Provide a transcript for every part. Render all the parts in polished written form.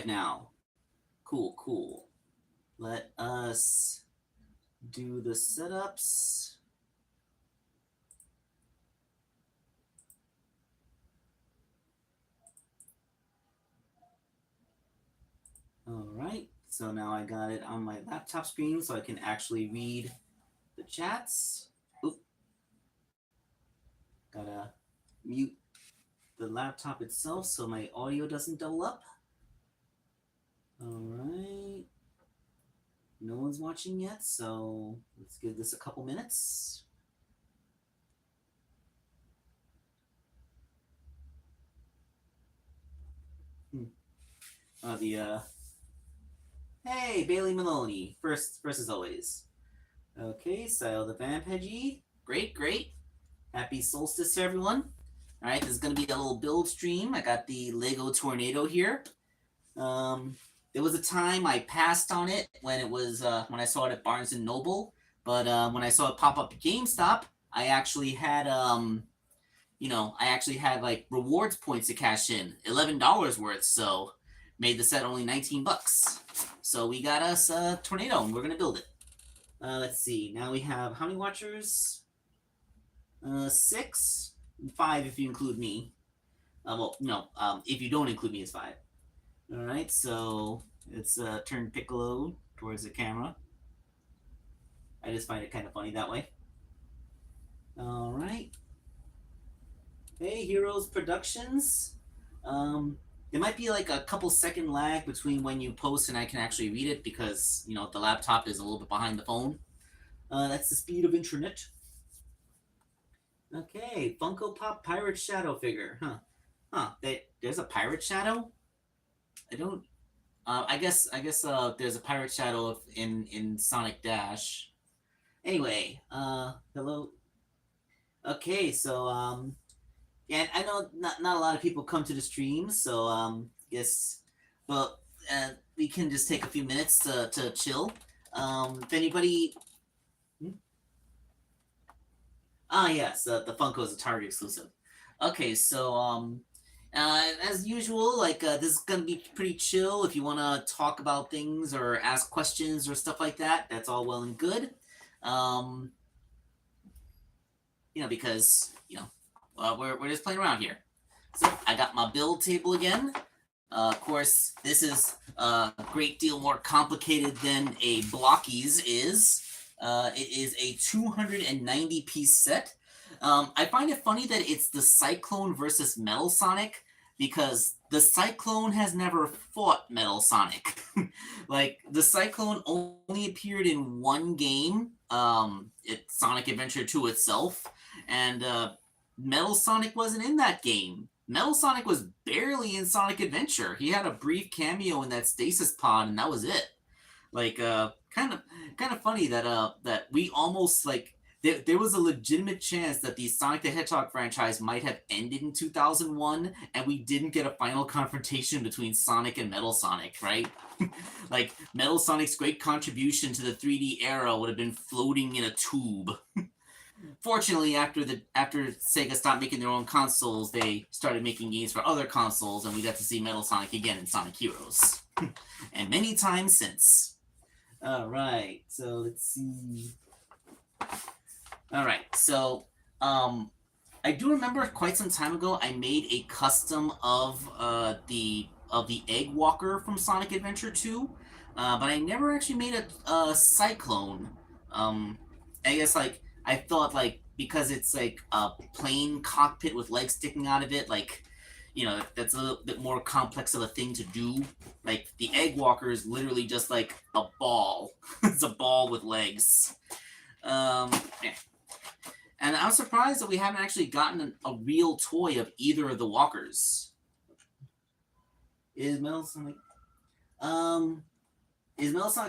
live now. Cool, cool. Let us do the setups. All right, so now I got it on my laptop screen so I can actually read the chats. Oop. Gotta mute the laptop itself so my audio doesn't double up. All right. No one's watching yet, so let's give this a couple minutes. Hey, Bailey Maloney, first as always. Okay, Sile the Vampedgy, great. Happy solstice to everyone. All right, this is gonna be a little build stream. I got the Lego Tornado here. There was a time I passed on it when it was when I saw it at Barnes and Noble, but when I saw it pop up at GameStop, I actually had like rewards points to cash in, $11 worth. So made the set only $19. So we got us a tornado, and we're gonna build it. Let's see. Now we have how many watchers? 6, 5 if you include me. Well, no. If you don't include me, it's 5. All right. So let's turn Piccolo towards the camera. I just find it kind of funny that way. All right. Hey, Heroes Productions. There might be like a couple second lag between when you post and I can actually read it because, the laptop is a little bit behind the phone. That's the speed of internet. Okay, Funko Pop Pirate Shadow figure. There's a Pirate Shadow? I don't... I guess there's a Pirate Shadow in Sonic Dash. Anyway, hello. Okay, so, yeah, I know not a lot of people come to the stream, so yes, but we can just take a few minutes to chill. If anybody, yes, the Funko is a Target exclusive. Okay, so as usual, like this is gonna be pretty chill. If you want to talk about things or ask questions or stuff like that, that's all well and good. Because we're just playing around here. So I got my build table again. Of course, this is a great deal more complicated than a Blockies is. It is a 290-piece set. I find it funny that it's the Cyclone versus Metal Sonic because the Cyclone has never fought Metal Sonic. Like, the Cyclone only appeared in one game, Sonic Adventure 2 itself, and Metal Sonic wasn't in that game. Metal Sonic was barely in Sonic Adventure. He had a brief cameo in that stasis pod, and that was it. Like, kind of funny that we almost like there was a legitimate chance that the Sonic the Hedgehog franchise might have ended in 2001, and we didn't get a final confrontation between Sonic and Metal Sonic, right? Like, Metal Sonic's great contribution to the 3D era would have been floating in a tube. Fortunately, after Sega stopped making their own consoles, they started making games for other consoles, and we got to see Metal Sonic again in Sonic Heroes. And many times since. Alright, so let's see. Alright, so I do remember quite some time ago I made a custom of the Egg Walker from Sonic Adventure 2, but I never actually made a Cyclone. I guess, like, I thought, like, because it's, like, a plain cockpit with legs sticking out of it, like, that's a little bit more complex of a thing to do. Like, the Egg Walker is literally just, like, a ball. It's a ball with legs. Yeah. And I was surprised that we haven't actually gotten a real toy of either of the walkers. Is Metal Sonic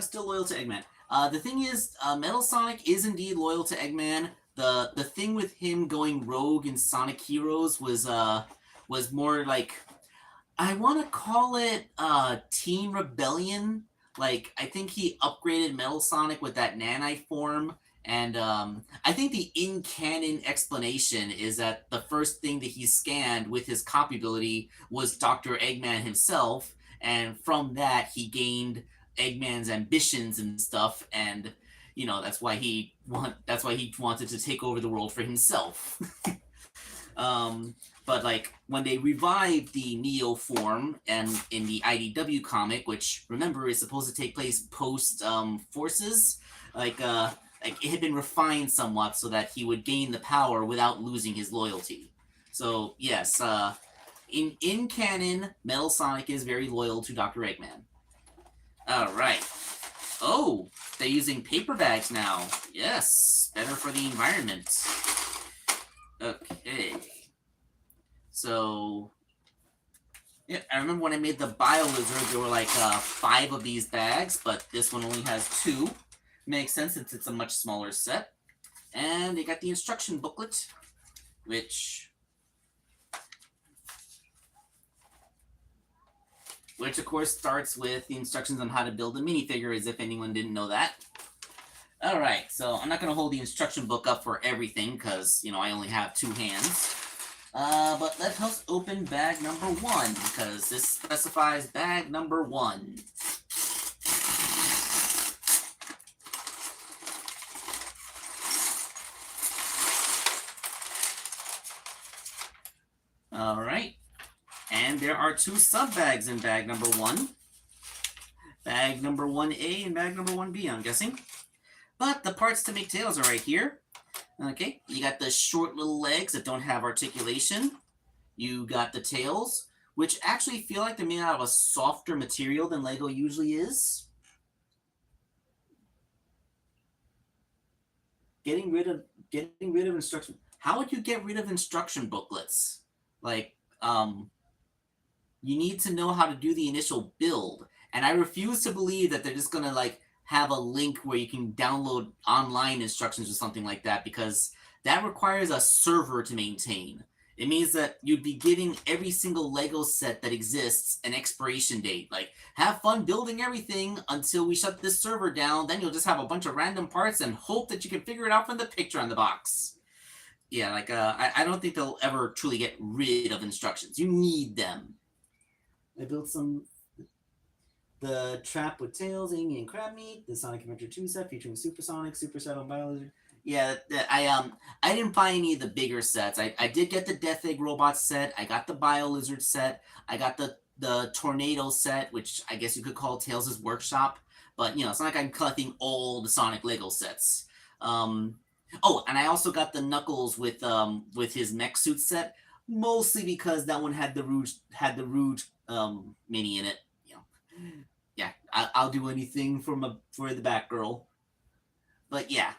still loyal to Eggman? The thing is, Metal Sonic is indeed loyal to Eggman. The thing with him going rogue in Sonic Heroes was more like, I want to call it Teen Rebellion. Like, I think he upgraded Metal Sonic with that nanite form, and I think the in-canon explanation is that the first thing that he scanned with his copy ability was Dr. Eggman himself, and from that he gained Eggman's ambitions and stuff, and that's why he wanted to take over the world for himself. But like when they revived the Neo form and in the IDW comic, which remember is supposed to take place post Forces, like it had been refined somewhat so that he would gain the power without losing his loyalty. So yes, in canon, Metal Sonic is very loyal to Dr. Eggman. All right. Oh, they're using paper bags now. Yes, better for the environment. Okay. So, yeah, I remember when I made the Bio Lizard, there were like 5 of these bags, but this one only has 2. Makes sense since it's a much smaller set. And they got the instruction booklet, which of course starts with the instructions on how to build a minifigure, as if anyone didn't know that. Alright, so I'm not going to hold the instruction book up for everything, because, I only have 2 hands. But let us open bag number 1, because this specifies bag number 1. Alright. And there are 2 sub-bags in bag number 1. Bag number 1A and bag number 1B, I'm guessing. But the parts to make tails are right here. Okay, you got the short little legs that don't have articulation. You got the tails, which actually feel like they're made out of a softer material than Lego usually is. Getting rid of instruction. How would you get rid of instruction booklets? Like, you need to know how to do the initial build. And I refuse to believe that they're just gonna like have a link where you can download online instructions or something like that, because that requires a server to maintain. It means that you'd be giving every single Lego set that exists an expiration date. Like, have fun building everything until we shut this server down, then you'll just have a bunch of random parts and hope that you can figure it out from the picture on the box. Yeah, like, I don't think they'll ever truly get rid of instructions. You need them. I built the Trap with Tails, Amy, and Crab Meat, the Sonic Adventure 2 set featuring Supersonic, Super Shadow, and Bio Lizard. Yeah, I didn't buy any of the bigger sets. I did get the Death Egg Robot set. I got the Bio Lizard set. I got the Tornado set, which I guess you could call Tails' Workshop. But, it's not like I'm collecting all the Sonic Lego sets. Oh, and I also got the Knuckles with his mech suit set, mostly because that one had the Rouge mini in it. Yeah, I'll do anything for the Batgirl. But yeah,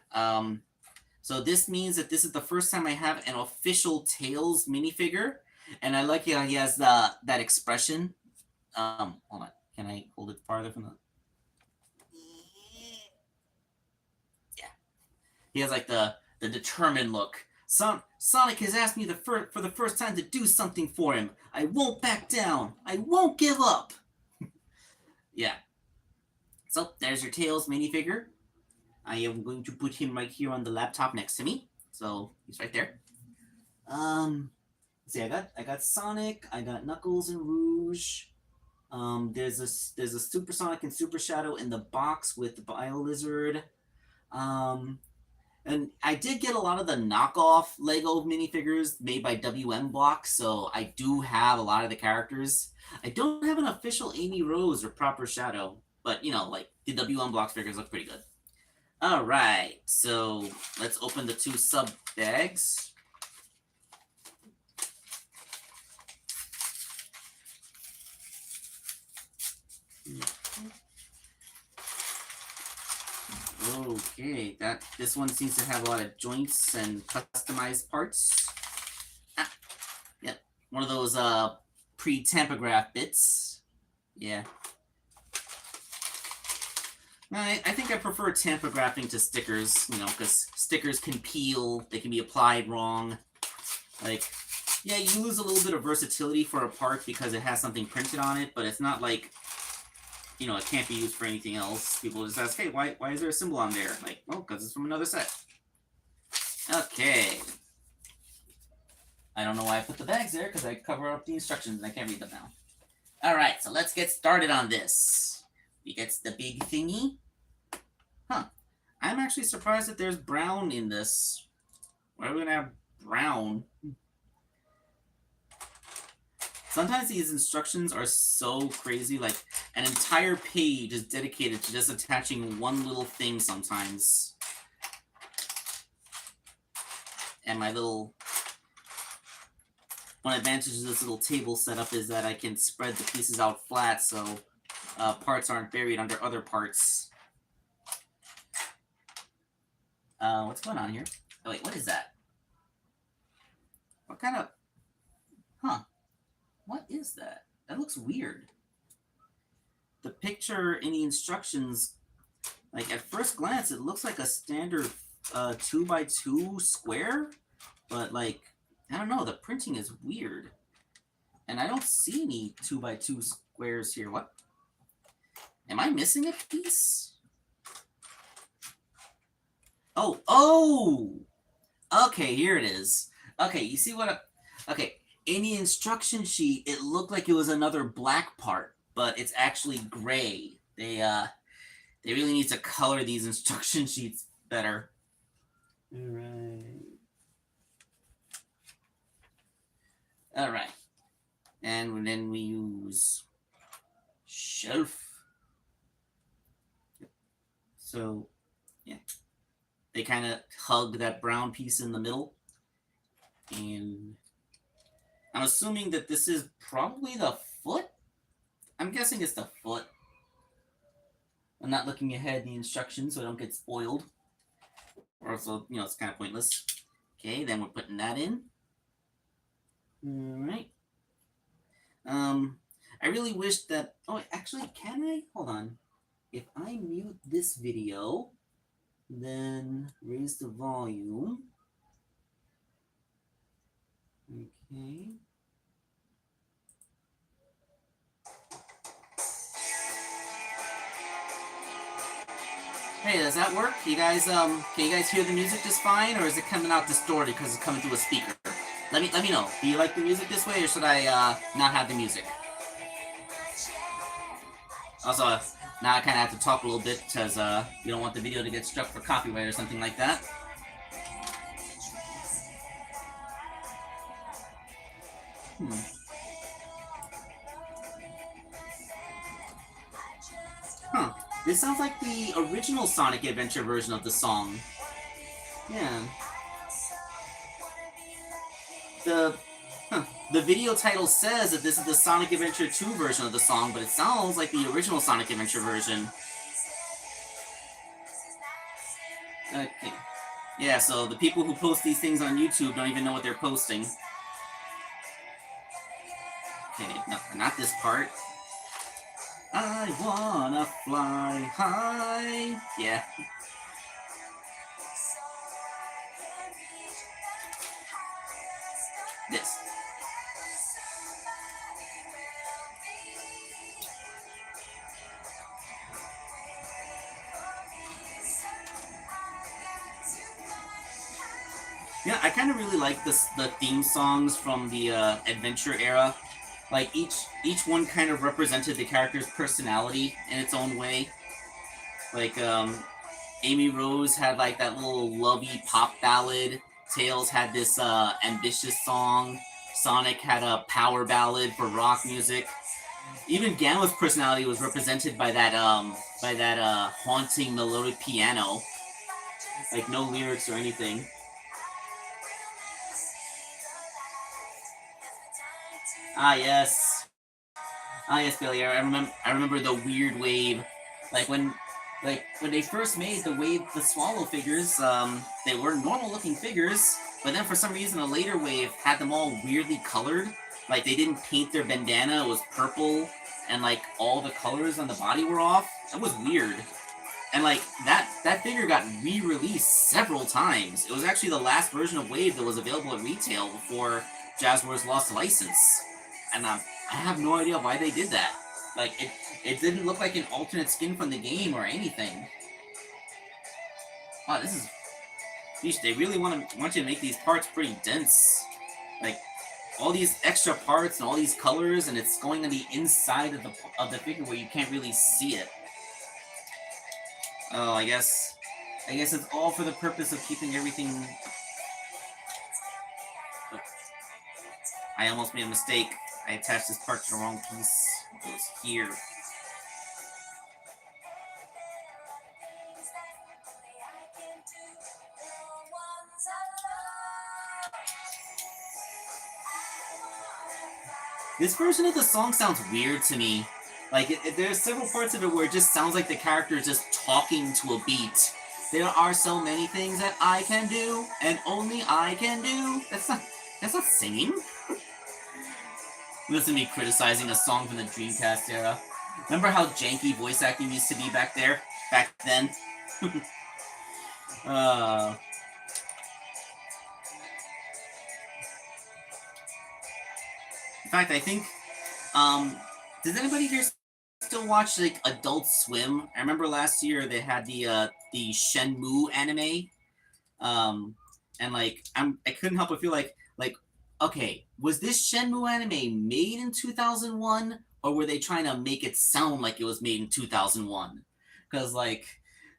so this means that this is the first time I have an official Tails minifigure, and I like how he has that expression. Hold on, can I hold it farther from the? Yeah, he has like the determined look. Sonic has asked me for the first time to do something for him. I won't back down. I won't give up. Yeah. So there's your Tails minifigure. I am going to put him right here on the laptop next to me. So he's right there. See, I got Sonic, I got Knuckles and Rouge. There's a Supersonic and Super Shadow in the box with the Bio Lizard. And I did get a lot of the knockoff Lego minifigures made by WM Blocks, so I do have a lot of the characters. I don't have an official Amy Rose or Proper Shadow, but, like, the WM Blocks figures look pretty good. Alright, so let's open the 2 sub bags. Okay, this one seems to have a lot of joints and customized parts. Yep, one of those pre-tampograph bits. Yeah. I think I prefer tampography to stickers, because stickers can peel, they can be applied wrong. Like, yeah, you lose a little bit of versatility for a part because it has something printed on it, but it's not like, it can't be used for anything else. People just ask, hey, why is there a symbol on there? Like, oh, because it's from another set. Okay. I don't know why I put the bags there, because I cover up the instructions and I can't read them now. All right, so let's get started on this. We get the big thingy. Huh. I'm actually surprised that there's brown in this. Why are we gonna have brown? Sometimes these instructions are so crazy, like an entire page is dedicated to just attaching one little thing sometimes. And one advantage of this little table setup is that I can spread the pieces out flat so parts aren't buried under other parts. What's going on here? Oh wait, what is that? What kind of... Huh. What is that? That looks weird. The picture in the instructions, like at first glance, it looks like a standard 2x2 square, but like, I don't know, the printing is weird. And I don't see any 2x2 squares here. What? Am I missing a piece? Oh! Okay, here it is. Okay, you see what okay, in the instruction sheet, it looked like it was another black part, but it's actually gray. They really need to color these instruction sheets better. Alright. And then we use shelf. So, yeah. They kind of hug that brown piece in the middle. And I'm assuming that this is probably the foot? I'm guessing it's the foot. I'm not looking ahead in the instructions so I don't get spoiled. Or so, it's kind of pointless. Okay, then we're putting that in. Alright. I really wish that... Oh, actually, can I? Hold on. If I mute this video, then raise the volume. Okay. Hey, does that work? You guys, can you guys hear the music just fine, or is it coming out distorted because it's coming through a speaker? Let me know. Do you like the music this way, or should I not have the music? Also, now I kind of have to talk a little bit because you don't want the video to get struck for copyright or something like that. Huh. This sounds like the original Sonic Adventure version of the song. Yeah. The video title says that this is the Sonic Adventure 2 version of the song, but it sounds like the original Sonic Adventure version. Okay. Yeah, so the people who post these things on YouTube don't even know what they're posting. Okay, no, not this part. I wanna fly high. Yeah. This. Yeah, I kind of really like the theme songs from the adventure era. Like each one kind of represented the character's personality in its own way. Like Amy Rose had like that little lovey pop ballad. Tails had this ambitious song. Sonic had a power ballad for rock music. Even Gamma's personality was represented by that haunting melodic piano. Like no lyrics or anything. Ah yes, Billy. I remember the weird wave, like when they first made the Swallow figures. They were normal looking figures, but then for some reason a later wave had them all weirdly colored. Like they didn't paint their bandana; it was purple, and like all the colors on the body were off. It was weird, and like that figure got re-released several times. It was actually the last version of Wave that was available at retail before Jazzwares lost license. And I have no idea why they did that. Like, it didn't look like an alternate skin from the game or anything. Wow, this is... Geez, they really want you to make these parts pretty dense. Like, all these extra parts and all these colors, and it's going on the inside of the figure where you can't really see it. Oh, I guess it's all for the purpose of keeping everything. Oh, I almost made a mistake. I attached this part to the wrong piece. It goes here. This version of the song sounds weird to me. Like, there's several parts of it where it just sounds like the character is just talking to a beat. There are so many things that I can do, and only I can do. That's not singing. Listen to me criticizing a song from the Dreamcast era. Remember how janky voice acting used to be back then? In fact, I think, does anybody here still watch, like, Adult Swim? I remember last year they had the Shenmue anime, and, like, I couldn't help but feel like, okay, was this Shenmue anime made in 2001, or were they trying to make it sound like it was made in 2001? Because, like,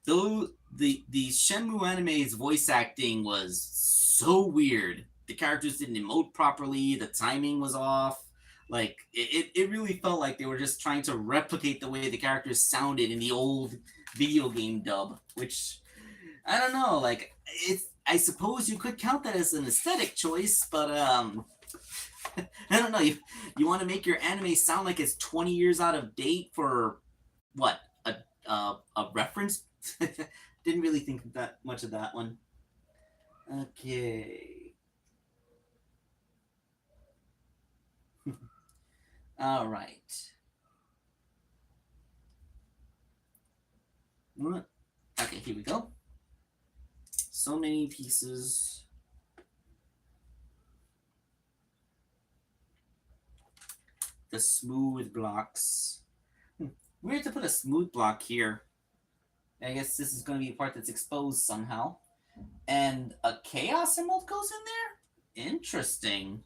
though the Shenmue anime's voice acting was so weird. The characters didn't emote properly, the timing was off. Like, it really felt like they were just trying to replicate the way the characters sounded in the old video game dub, which, I don't know, like, I suppose you could count that as an aesthetic choice, but, I don't know, you want to make your anime sound like it's 20 years out of date for, what, a reference? Didn't really think that much of that one. Okay. All right. Okay, here we go. So many pieces. The smooth blocks. Weird to put a smooth block here. I guess this is going to be a part that's exposed somehow. And a Chaos Emerald goes in there? Interesting.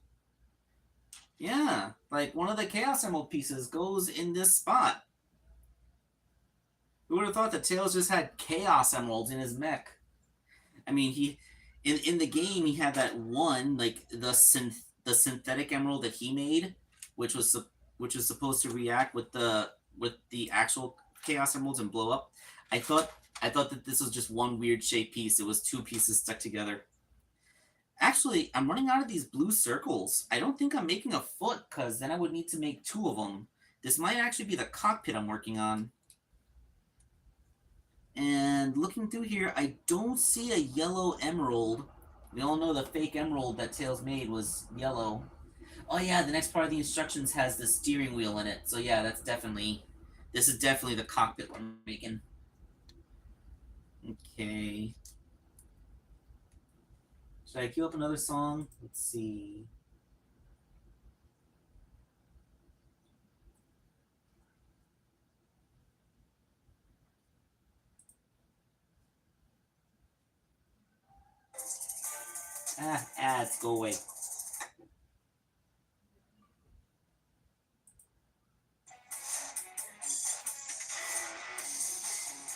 Yeah, like one of the Chaos Emerald pieces goes in this spot. Who would have thought that Tails just had Chaos Emeralds in his mech? I mean, he in the game he had that one, like the synthetic emerald that he made, which was supposed to react with the actual Chaos Emeralds and blow up. I thought that this was just one weird shaped piece. It was two pieces stuck together. Actually, I'm running out of these blue circles. I don't think I'm making a foot, because then I would need to make two of them. This might actually be the cockpit I'm working on. And looking through here, I don't see a yellow emerald. We all know the fake emerald that Tails made was yellow. Oh yeah, the next part of the instructions has the steering wheel in it. So yeah, this is definitely the cockpit we're making. Okay. Should I queue up another song? Let's see. Ads, go away.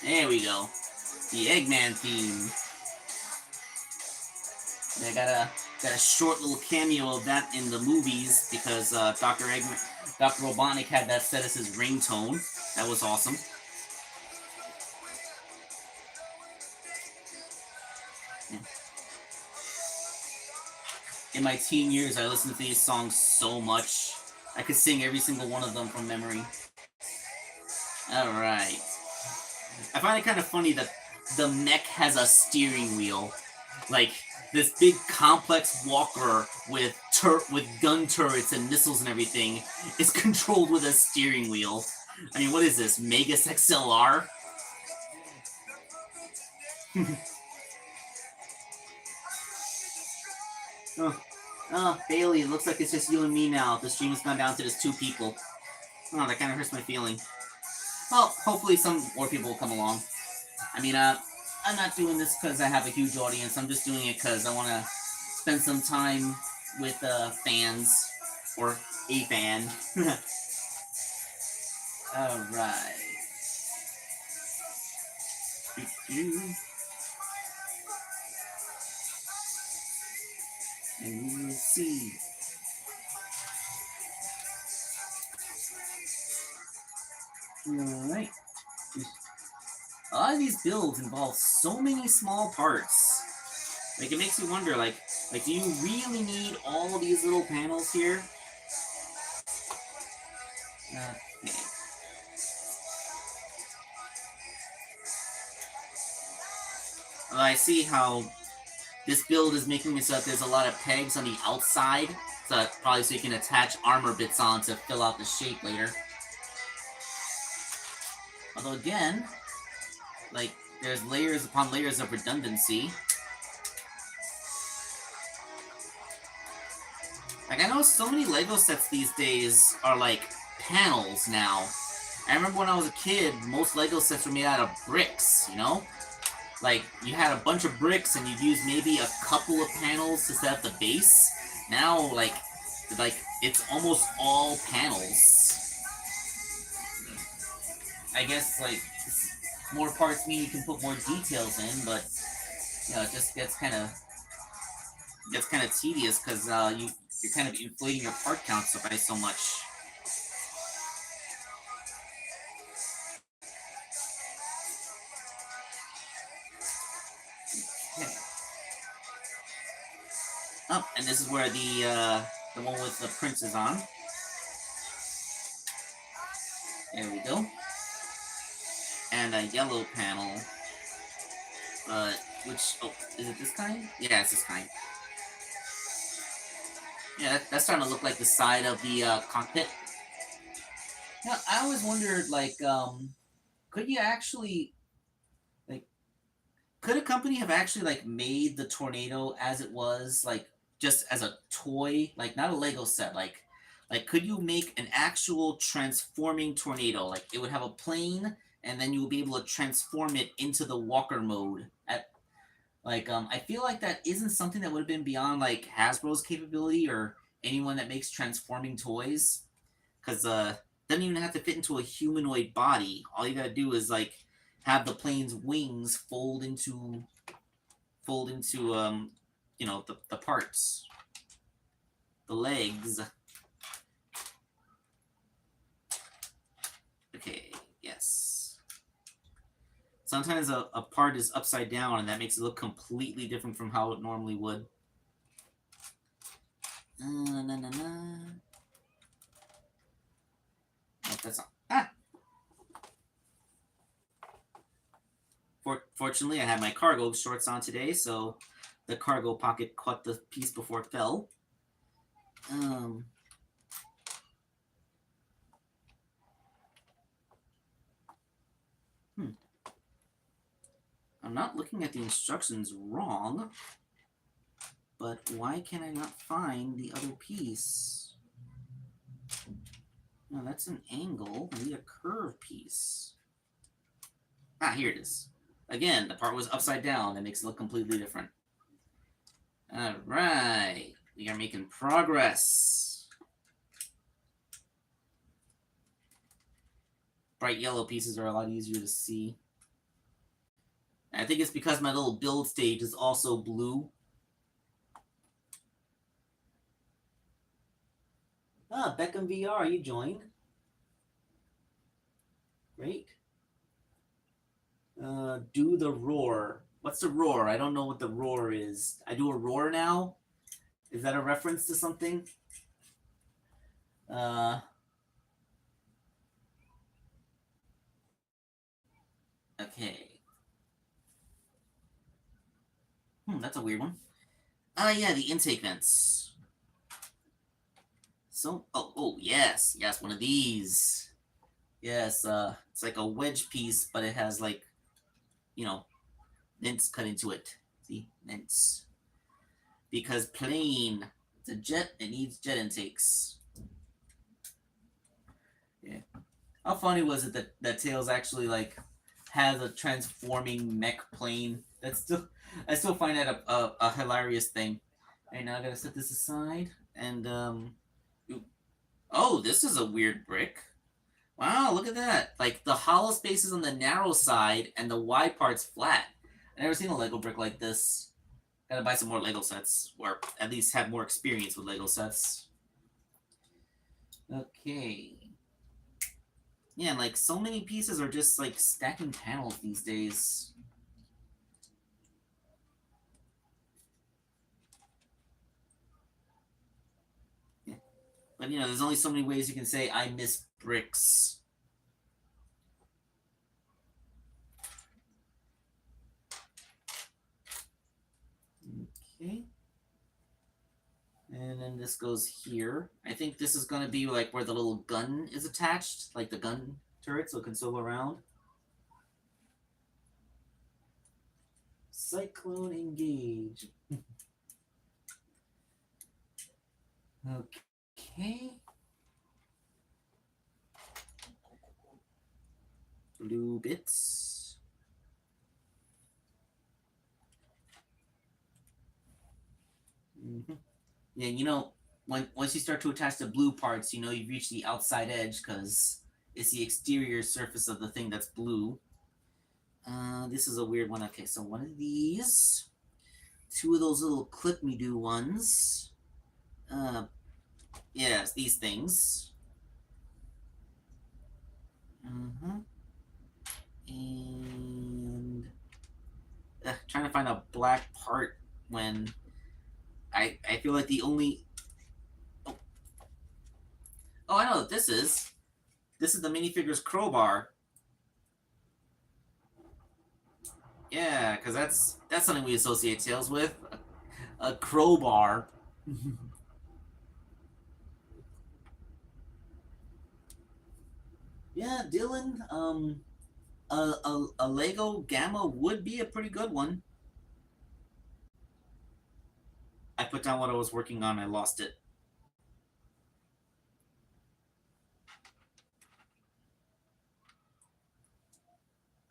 There we go. The Eggman theme. I got a short little cameo of that in the movies because Dr. Robotnik had that set as his ringtone. That was awesome. Yeah. In my teen years, I listened to these songs so much. I could sing every single one of them from memory. Alright. I find it kind of funny that the mech has a steering wheel. Like, this big complex walker with gun turrets and missiles and everything is controlled with a steering wheel. I mean, what is this, Megas XLR? Oh, Bailey, it looks like it's just you and me now. The stream has gone down to just 2 people. Oh, that kind of hurts my feeling. Well, hopefully some more people will come along. I mean, I'm not doing this because I have a huge audience. I'm just doing it because I want to spend some time with fans or a fan. All right. And we'll see. All right. A lot of these builds involve so many small parts. Like, it makes you wonder, like, do you really need all of these little panels here? Okay. Well, I see how this build is making it so that there's a lot of pegs on the outside, so probably so you can attach armor bits on to fill out the shape later. Although again, like, there's layers upon layers of redundancy. Like, I know so many Lego sets these days are like panels now. I remember when I was a kid, most Lego sets were made out of bricks, you know? Like, you had a bunch of bricks and you'd use maybe a couple of panels to set up the base. Now, like it's almost all panels. I guess, like, more parts mean you can put more details in, but, you know, it just gets kind of tedious because you're kind of inflating your part counts by so much. Okay. Oh, and this is where the one with the prince is on. There we go. And a yellow panel. Which, oh, is it this kind? Yeah, it's this kind. Yeah, that's starting to look like the side of the cockpit. Now, I always wondered, like, could you actually, like, could a company have actually, like, made the tornado as it was, like, just as a toy, like, not a Lego set, like, could you make an actual transforming tornado? Like, it would have a plane, and then you would be able to transform it into the walker mode. I feel like that isn't something that would have been beyond, like, Hasbro's capability or anyone that makes transforming toys. Because, doesn't even have to fit into a humanoid body. All you gotta do is, like, have the plane's wings fold into you know, the parts. The legs. Okay, yes. Sometimes a part is upside down, and that makes it look completely different from how it normally would. Oh, that's not. Ah! Fortunately, I had my cargo shorts on today, so the cargo pocket caught the piece before it fell. I'm not looking at the instructions wrong, but why can I not find the other piece? No, that's an angle. I need a curve piece. Ah, here it is. Again, the part was upside down. That makes it look completely different. All right. We are making progress. Bright yellow pieces are a lot easier to see. I think it's because my little build stage is also blue. Ah, Beckham VR, you joined. Great. Do the roar. What's the roar? I don't know what the roar is. I do a roar now? Is that a reference to something? Okay. That's a weird one. Yeah, the intake vents. So, oh, yes, one of these. Yes, it's like a wedge piece, but it has, like, you know, vents cut into it. See, vents. Because plane, it's a jet, it needs jet intakes. Yeah. How funny was it that Tails actually, like, has a transforming mech plane? I still find that a hilarious thing. Alright, now I gotta set this aside. And, oh, this is a weird brick. Wow, look at that. Like, the hollow space is on the narrow side, and the wide part's flat. I've never seen a Lego brick like this. Gotta buy some more Lego sets, or at least have more experience with Lego sets. Okay. Yeah, and like so many pieces are just like stacking panels these days. Yeah. But you know, there's only so many ways you can say I miss bricks. Okay. And then this goes here. I think this is going to be like where the little gun is attached, like the gun turret, so it can swivel around. Cyclone engage. Okay. Blue bits. Mm-hmm. Yeah, you know, once you start to attach the blue parts, you know you've reached the outside edge because it's the exterior surface of the thing that's blue. This is a weird one. Okay, so one of these, two of those little clip me do ones. Yes, these things. Mm-hmm. And trying to find a black part when I feel like the only oh I know what this is. This is the minifigures crowbar. Yeah, because that's something we associate Tails with. A crowbar. Yeah, Dylan. A Lego Gamma would be a pretty good one. I put down what I was working on. I lost it.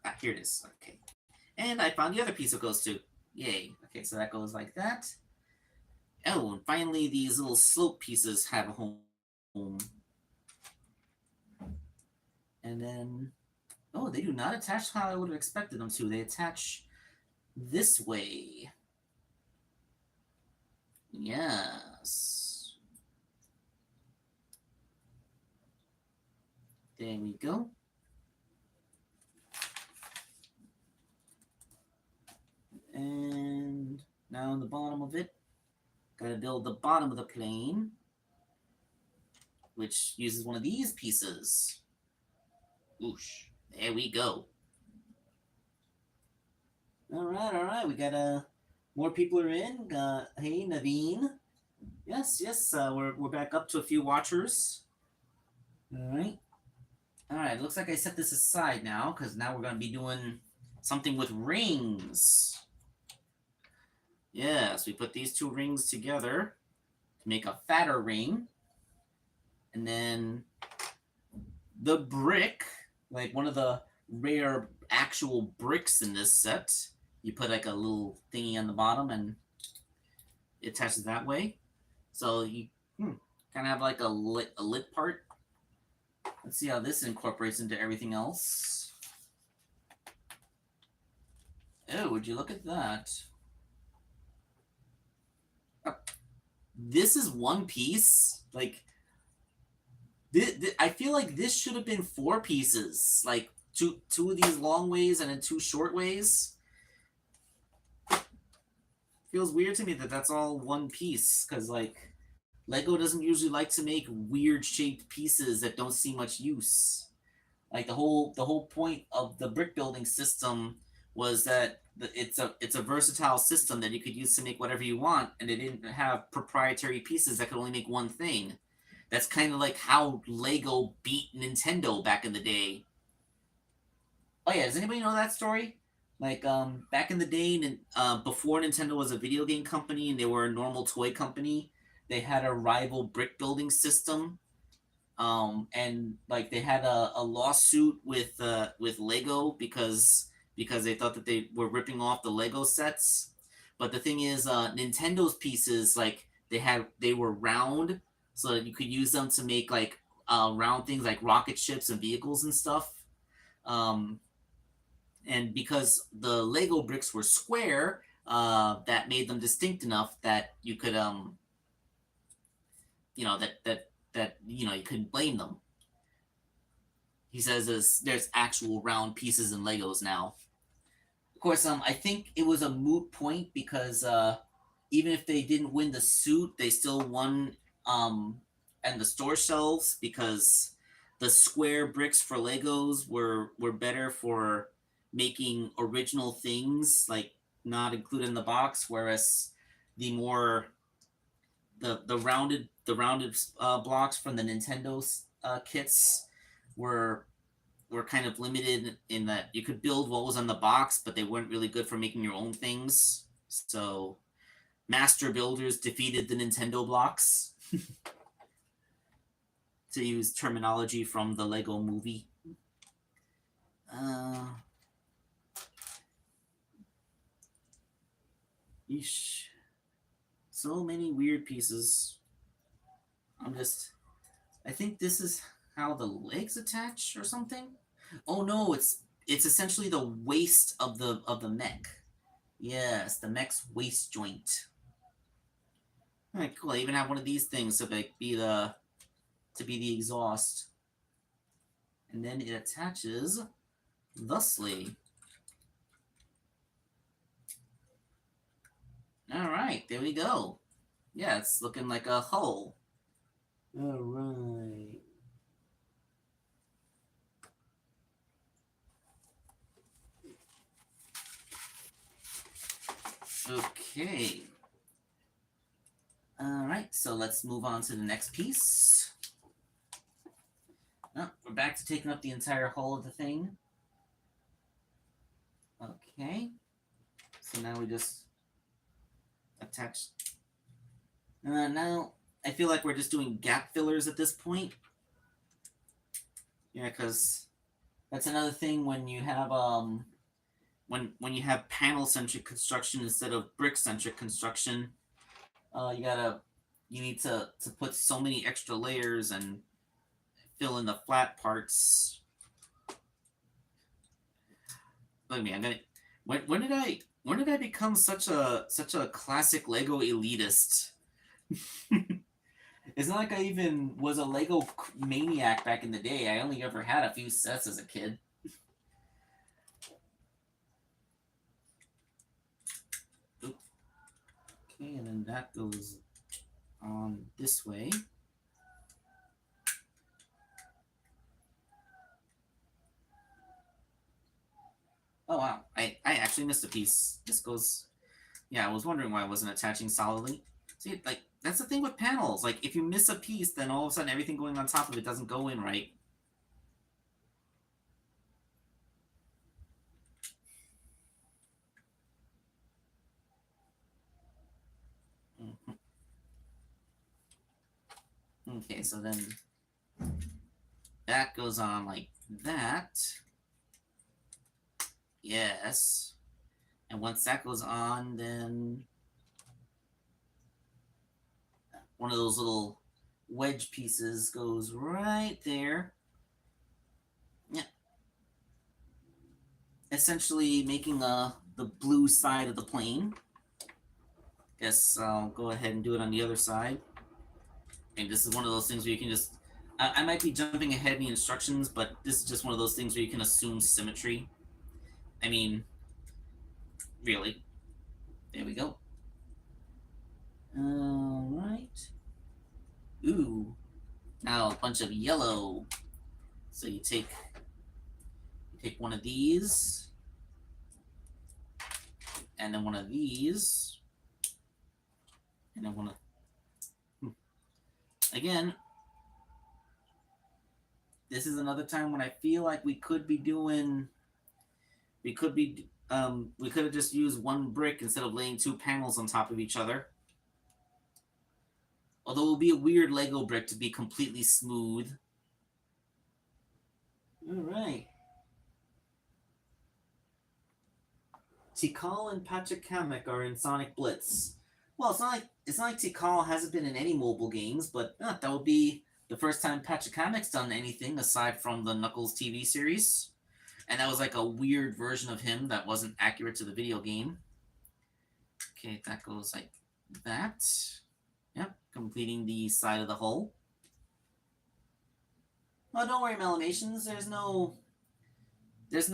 Ah, here it is. Okay. And I found the other piece it goes to. Yay. Okay, so that goes like that. Oh, and finally these little slope pieces have a home. And then, oh, they do not attach how I would have expected them to. They attach this way. Yes. There we go. And now on the bottom of it, gotta build the bottom of the plane, which uses one of these pieces. Whoosh. There we go. All right. We got more people are in. Hey, Naveen. Yes. We're back up to a few watchers. All right. All right. Looks like I set this aside now because now we're gonna be doing something with rings. Yes, we put these two rings together to make a fatter ring, and then the brick, like one of the rare actual bricks in this set. You put like a little thingy on the bottom and it attaches that way. So you kind of have like a lit part. Let's see how this incorporates into everything else. Oh, would you look at that? This is one piece. Like, I feel like this should have been four pieces. Like, two of these long ways and then two short ways. Feels weird to me that that's all one piece because like Lego doesn't usually like to make weird shaped pieces that don't see much use. Like the whole point of the brick building system was that it's a versatile system that you could use to make whatever you want, and they didn't have proprietary pieces that could only make one thing. That's kind of like how Lego beat Nintendo back in the day. Oh yeah, does anybody know that story? Like back in the day, before Nintendo was a video game company and they were a normal toy company, they had a rival brick building system. And like they had a lawsuit with Lego because they thought that they were ripping off the Lego sets. But the thing is, Nintendo's pieces, like they were round, so that you could use them to make like round things like rocket ships and vehicles and stuff. Um, and because the Lego bricks were square, that made them distinct enough that you could you couldn't blame them. He says there's actual round pieces in Legos now. Of course, I think it was a moot point because even if they didn't win the suit, they still won and the store shelves because the square bricks for Legos were better for making original things like not included in the box, whereas the more the rounded blocks from the Nintendo kits were were kind of limited in that you could build what was on the box, but they weren't really good for making your own things. So master builders defeated the Nintendo blocks, to use terminology from the Lego movie. Uh, Yeesh. So many weird pieces. I think this is how the legs attach or something. Oh no, it's essentially the waist of the mech. Yes, the mech's waist joint. All right, cool. I even have one of these things to be the exhaust, and then it attaches thusly. All right, there we go. Yeah, it's looking like a hull. All right. Okay. All right, so let's move on to the next piece. Oh, we're back to taking up the entire hull of the thing. Okay. So now we just attach. Now I feel like we're just doing gap fillers at this point. Yeah, because that's another thing when you have when you have panel centric construction instead of brick centric construction, you need to put so many extra layers and fill in the flat parts. Look at me, I'm gonna. When did I become such a classic Lego elitist? It's not like I even was a Lego maniac back in the day. I only ever had a few sets as a kid. Oop. Okay, and then that goes on this way. Oh wow, I actually missed a piece. This goes. Yeah, I was wondering why I wasn't attaching solidly. See, like that's the thing with panels. Like if you miss a piece, then all of a sudden everything going on top of it doesn't go in right. Mhm. Okay, so then that goes on like that. Yes. And once that goes on, then one of those little wedge pieces goes right there. Yeah. Essentially making the blue side of the plane. Guess I'll go ahead and do it on the other side. And this is one of those things where you can just. I might be jumping ahead in the instructions, but this is just one of those things where you can assume symmetry. I mean, really. There we go. Alright. Ooh. Now a bunch of yellow. So you take one of these, and then one of these, and then one of. Again, this is another time when I feel like we could be doing. We could have just used one brick instead of laying two panels on top of each other. Although it would be a weird Lego brick to be completely smooth. All right. Tikal and Pachacamac are in Sonic Blitz. Well, it's not like Tikal hasn't been in any mobile games, but that would be the first time Pachacamac's done anything aside from the Knuckles TV series. And that was like a weird version of him that wasn't accurate to the video game. Okay, that goes like that. Yep, completing the side of the hull. Oh, don't worry, Melimations. There's no this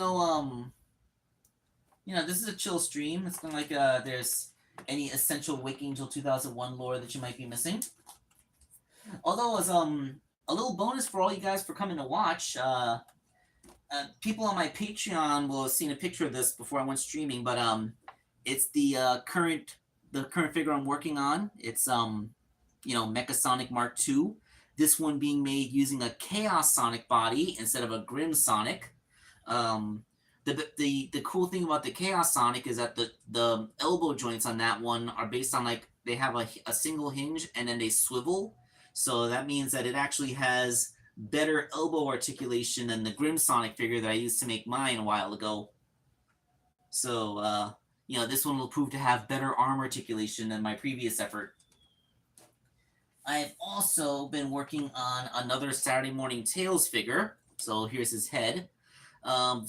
is a chill stream. It's not like there's any essential Wake Angel 2001 lore that you might be missing. Although as a little bonus for all you guys for coming to watch, people on my Patreon will have seen a picture of this before I went streaming, but it's the current figure I'm working on. It's Mecha Sonic Mark II. This one being made using a Chaos Sonic body instead of a Grim Sonic. The cool thing about the Chaos Sonic is that the elbow joints on that one are based on like they have a single hinge and then they swivel. So that means that it actually has better elbow articulation than the Grim Sonic figure that I used to make mine a while ago. So this one will prove to have better arm articulation than my previous effort. I've also been working on another Saturday Morning Tales figure. So here's his head.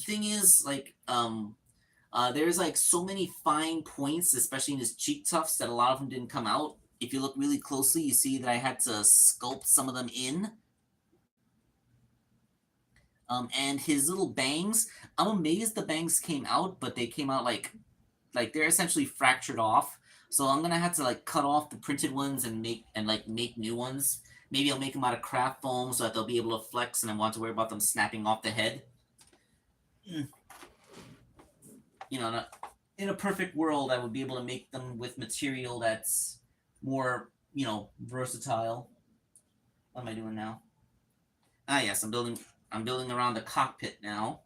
Thing is, there's like so many fine points, especially in his cheek tufts, that a lot of them didn't come out. If you look really closely, you see that I had to sculpt some of them in. And his little bangs, I'm amazed the bangs came out, but they came out like they're essentially fractured off. So I'm gonna have to like cut off the printed ones and make new ones. Maybe I'll make them out of craft foam so that they'll be able to flex and I won't have to worry about them snapping off the head. In a perfect world, I would be able to make them with material that's more, versatile. What am I doing now? Yes, I'm building around the cockpit now.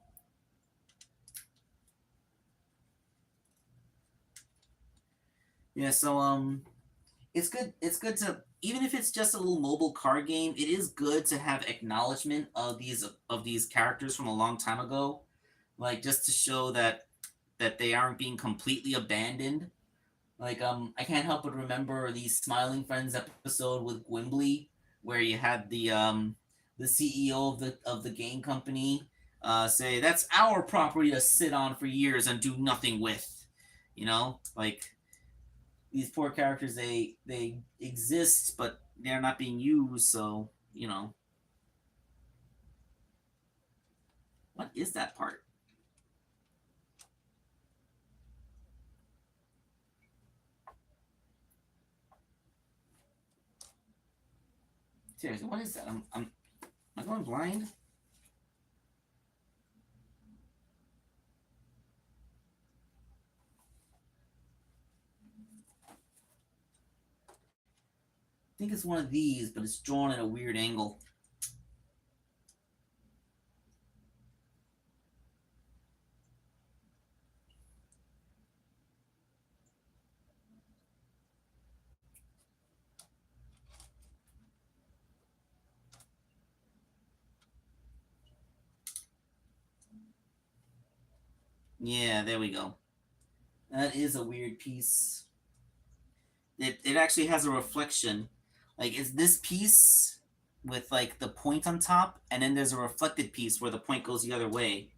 Yeah, so it's good to, even if it's just a little mobile card game, it is good to have acknowledgement of these characters from a long time ago, like just to show that they aren't being completely abandoned. Like I can't help but remember the Smiling Friends episode with Gwimbly, where you had the CEO of the game company say that's our property to sit on for years and do nothing with, like. These poor characters, they exist, but they're not being used, so, What is that part? Seriously, what is that? Am I going blind? I think it's one of these, but it's drawn at a weird angle. Yeah, there we go. That is a weird piece. It actually has a reflection. Like, it's this piece with, like, the point on top, and then there's a reflected piece where the point goes the other way.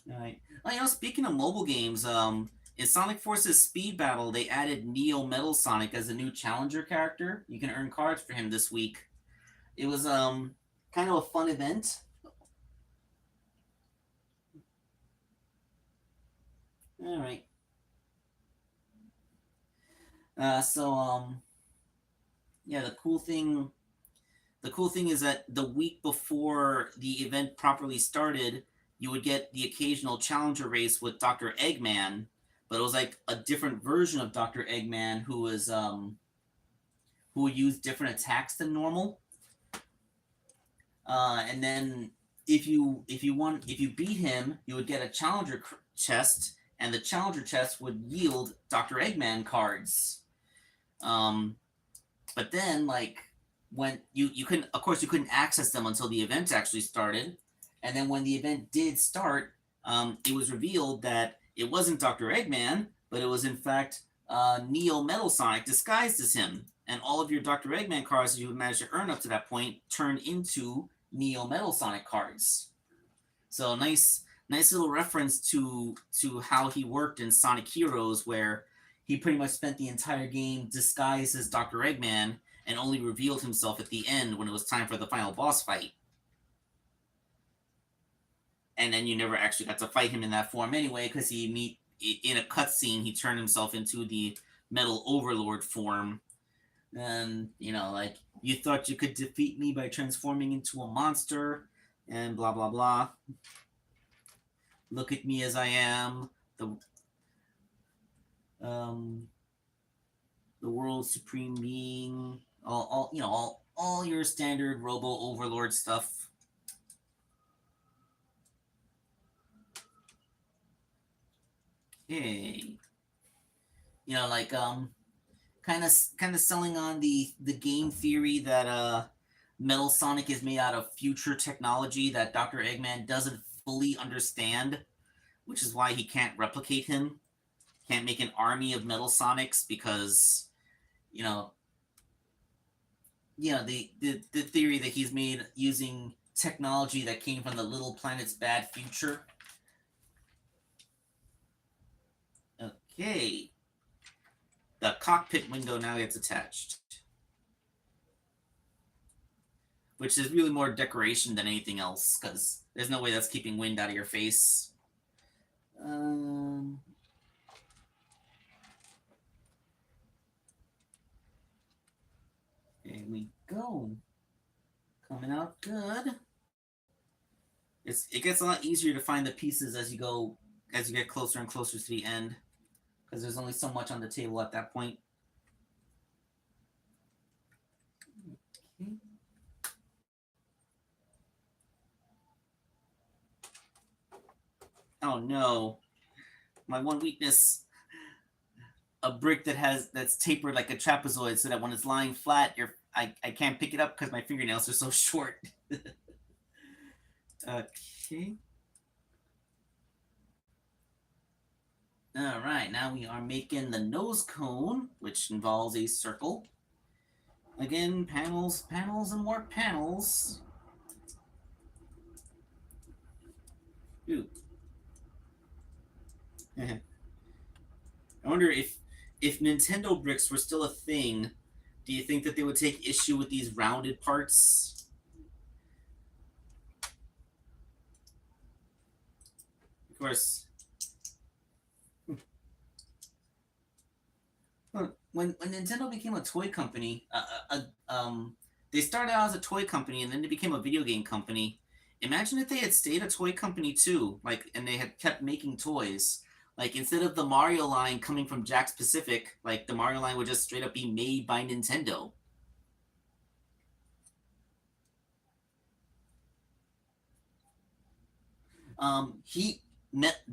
All right. Well, speaking of mobile games, in Sonic Forces Speed Battle, they added Neo Metal Sonic as a new challenger character. You can earn cards for him this week. It was kind of a fun event. All right. Yeah, the cool thing is that the week before the event properly started, you would get the occasional challenger race with Dr. Eggman, but it was like a different version of Dr. Eggman who would use different attacks than normal. And then if you beat him, you would get a challenger chest, and the challenger chest would yield Dr. Eggman cards. But then, like, when you couldn't access them until the event actually started, and then when the event did start, it was revealed that it wasn't Dr. Eggman, but it was in fact Neo Metal Sonic disguised as him. And all of your Dr. Eggman cards that you had managed to earn up to that point turned into Neo Metal Sonic cards. So nice little reference to how he worked in Sonic Heroes, where he pretty much spent the entire game disguised as Dr. Eggman and only revealed himself at the end when it was time for the final boss fight. And then you never actually got to fight him in that form anyway, because in a cutscene he turned himself into the Metal Overlord form. And like, you thought you could defeat me by transforming into a monster, and blah blah blah. Look at me as I am, the world's supreme being. All your standard Robo Overlord stuff. Okay. Like kind of selling on the game theory that Metal Sonic is made out of future technology that Dr. Eggman doesn't fully understand, which is why he can't replicate him, can't make an army of Metal Sonics, because the theory that he's made using technology that came from the Little Planet's bad future. Okay. The cockpit window now gets attached, which is really more decoration than anything else, because there's no way that's keeping wind out of your face. There we go. Coming out good. It gets a lot easier to find the pieces as you get closer and closer to the end, because there's only so much on the table at that point. Okay. Oh no, my one weakness. A brick that's tapered like a trapezoid, so that when it's lying flat, I can't pick it up because my fingernails are so short. Okay. All right, now we are making the nose cone, which involves a circle. Again, panels, and more panels. Ooh. I wonder if Nintendo bricks were still a thing, do you think that they would take issue with these rounded parts? Of course. When Nintendo became a toy company, they started out as a toy company and then they became a video game company. Imagine if they had stayed a toy company too, and they had kept making toys. Like, instead of the Mario line coming from Jakks Pacific, like, the Mario line would just straight up be made by Nintendo.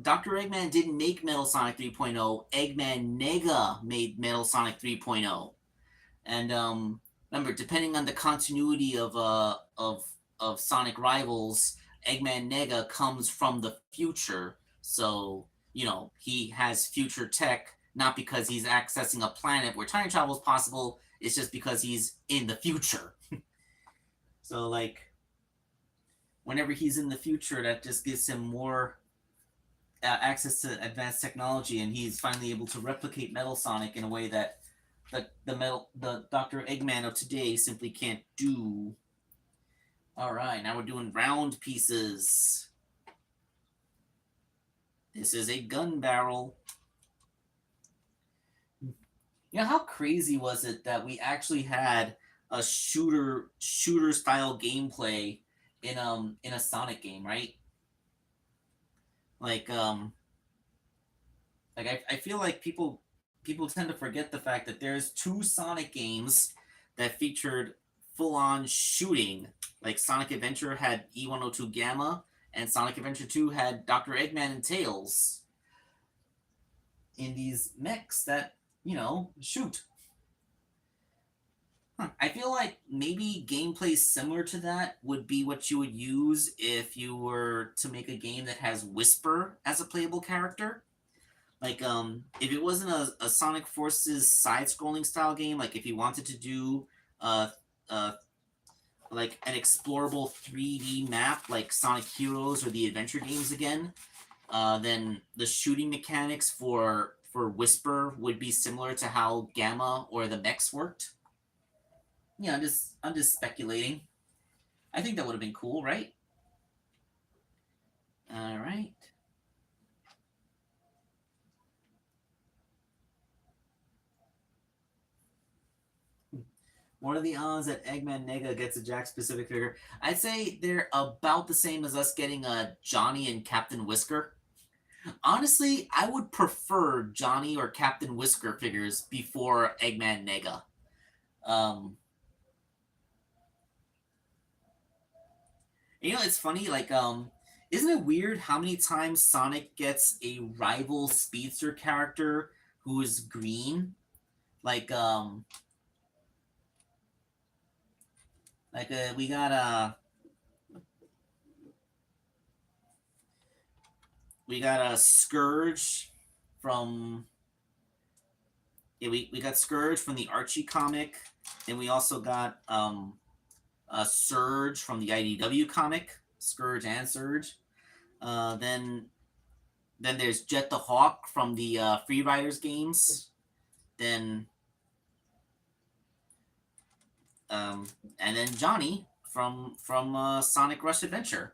Dr. Eggman didn't make Metal Sonic 3.0. Eggman Nega made Metal Sonic 3.0. And remember, depending on the continuity of Sonic Rivals, Eggman Nega comes from the future. So, he has future tech, not because he's accessing a planet where time travel is possible. It's just because he's in the future. So, like, whenever he's in the future, that just gives him more access to advanced technology, and he's finally able to replicate Metal Sonic in a way that the Dr. Eggman of today simply can't do. All right, now we're doing round pieces. This is a gun barrel. How crazy was it that we actually had a shooter style gameplay in a Sonic game, right? Like I feel like people tend to forget the fact that there's 2 Sonic games that featured full-on shooting. Like, Sonic Adventure had E102 Gamma, and Sonic Adventure 2 had Dr. Eggman and Tails in these mechs that, shoot. Huh. I feel like maybe gameplay similar to that would be what you would use if you were to make a game that has Whisper as a playable character. Like, if it wasn't a Sonic Forces side-scrolling style game, like if you wanted to do uh, uh, like an explorable 3D map like Sonic Heroes or the adventure games again, then the shooting mechanics for Whisper would be similar to how Gamma or the mechs worked. Yeah, I'm just speculating. I think that would have been cool, right? All right. What are the odds that Eggman Nega gets a Jack specific figure? I'd say they're about the same as us getting a Johnny and Captain Whisker. Honestly, I would prefer Johnny or Captain Whisker figures before Eggman Nega. Um, it's funny. Like, isn't it weird how many times Sonic gets a rival speedster character who is green? Like, we got a Scourge from we got Scourge from the Archie comic, and we also got a Surge from the IDW comic, Scourge and Surge. Then there's Jet the Hawk from the Free Riders games. Then um, and then Johnny from Sonic Rush Adventure.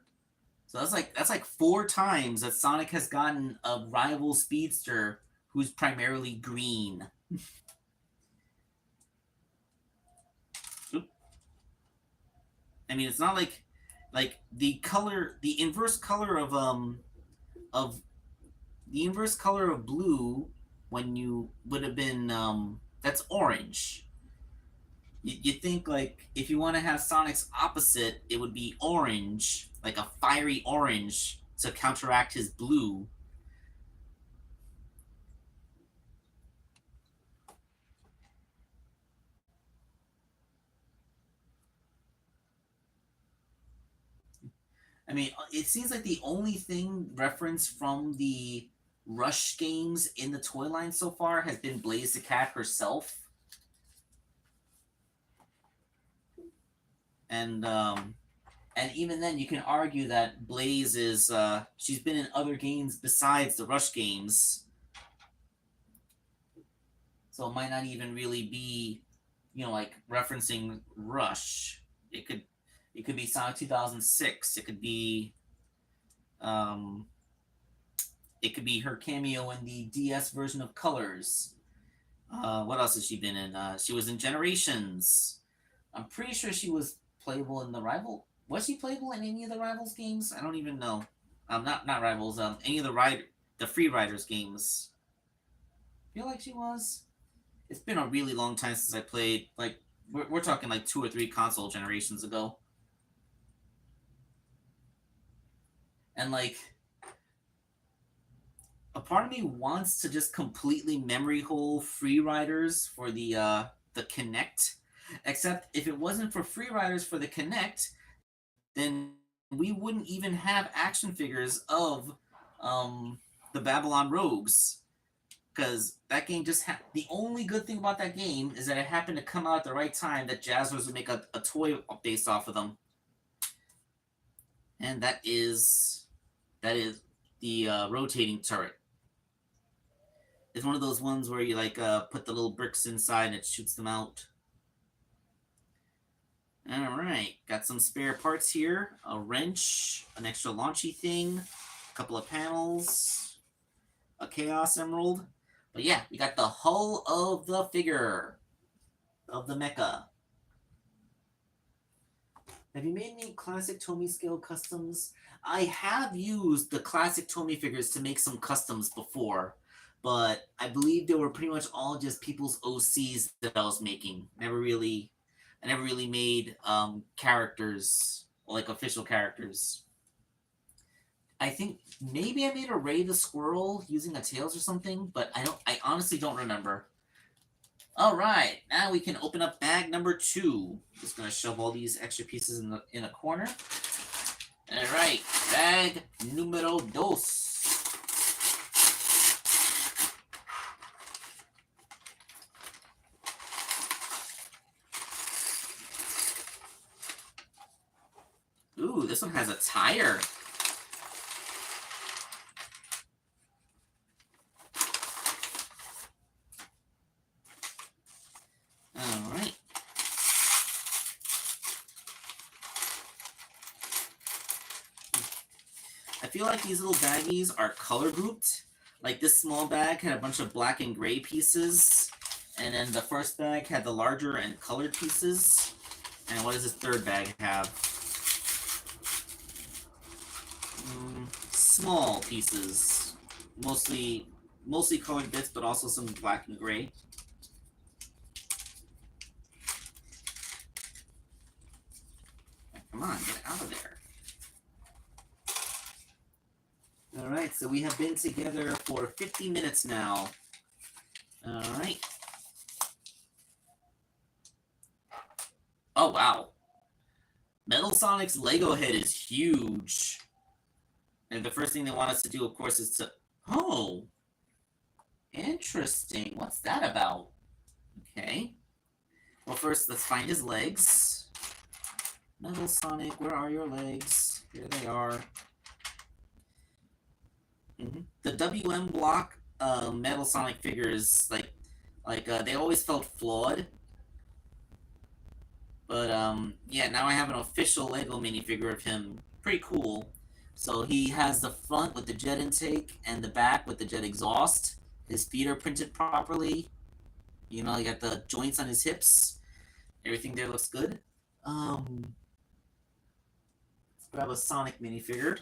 So that's like 4 times that Sonic has gotten a rival speedster who's primarily green. I mean, it's not like the inverse color of the inverse color of blue when you would have been that's orange. You think like if you want to have Sonic's opposite, it would be orange, like a fiery orange to counteract his blue. I mean, it seems like the only thing referenced from the Rush games in the toy line so far has been Blaze the Cat herself, and even then, you can argue that Blaze is she's been in other games besides the Rush games, so it might not even really be, like referencing Rush. It could it could be Sonic 2006. Um, it could be her cameo in the DS version of Colors. What else has she been in? She was in Generations. I'm pretty sure she was playable in the Rival. Was she playable in any of the Rivals games? I don't even know. Not Rivals. Any of the Free Riders games. I feel like she was. It's been a really long time since I played. Like we're talking like 2 or 3 console generations ago. And like a part of me wants to just completely memory hole Free Riders for the Connect. Except if it wasn't for Free Riders for the Connect, then we wouldn't even have action figures of the Babylon Rogues. Because that game the only good thing about that game is that it happened to come out at the right time that Jazzwares would make a toy based off of them. And that is the rotating turret. It's one of those ones where you like put the little bricks inside and it shoots them out. All right, got some spare parts here: a wrench, an extra launchy thing, a couple of panels, a chaos emerald. But yeah, we got the hull of the figure of the mecha. Have you made any classic Tomy scale customs? I have used the classic Tomy figures to make some customs before, but I believe they were pretty much all just people's OCs that I was making. I never really made characters, like official characters. I think maybe I made a Ray the Squirrel using a Tails or something, but I honestly don't remember. All right, now we can open up bag number 2. Just gonna shove all these extra pieces in a corner. All right, bag numero dos. Ooh, this one has a tire. All right. I feel like these little baggies are color grouped. Like this small bag had a bunch of black and gray pieces, and then the first bag had the larger and colored pieces. And what does this third bag have? Small pieces, mostly colored bits, but also some black and gray. Come on, get out of there. All right, so we have been together for 50 minutes now. All right. Oh, wow. Metal Sonic's Lego head is huge. And the first thing they want us to do, of course, is to... Oh! Interesting. What's that about? Okay. Well, first, let's find his legs. Metal Sonic, where are your legs? Here they are. The WM block Metal Sonic figures, they always felt flawed. But, yeah, now I have an official Lego minifigure of him. Pretty cool. So he has the front with the jet intake and the back with the jet exhaust. His feet are printed properly. You know, you got the joints on his hips. Everything there looks good. Let's grab a Sonic minifigure.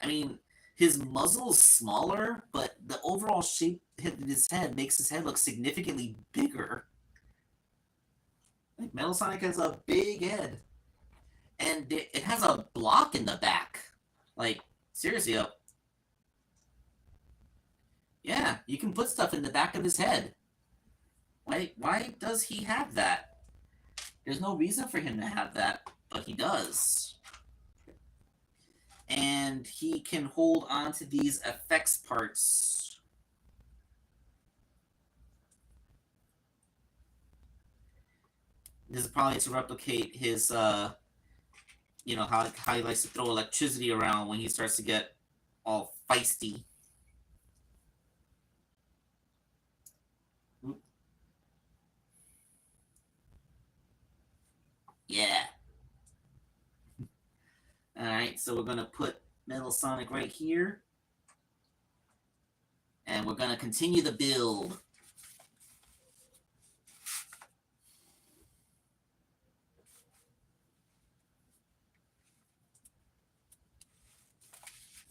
I mean, his muzzle's smaller, but the overall shape of his head makes his head look significantly bigger. Like Metal Sonic has a big head. And it has a block in the back. Like, seriously, yeah, you can put stuff in the back of his head. Why does he have that? There's no reason for him to have that, but he does. And he can hold on to these effects parts. This is probably to replicate his, you know, how he likes to throw electricity around when he starts to get all feisty. Yeah. Alright, so we're going to put Metal Sonic right here. And we're going to continue the build.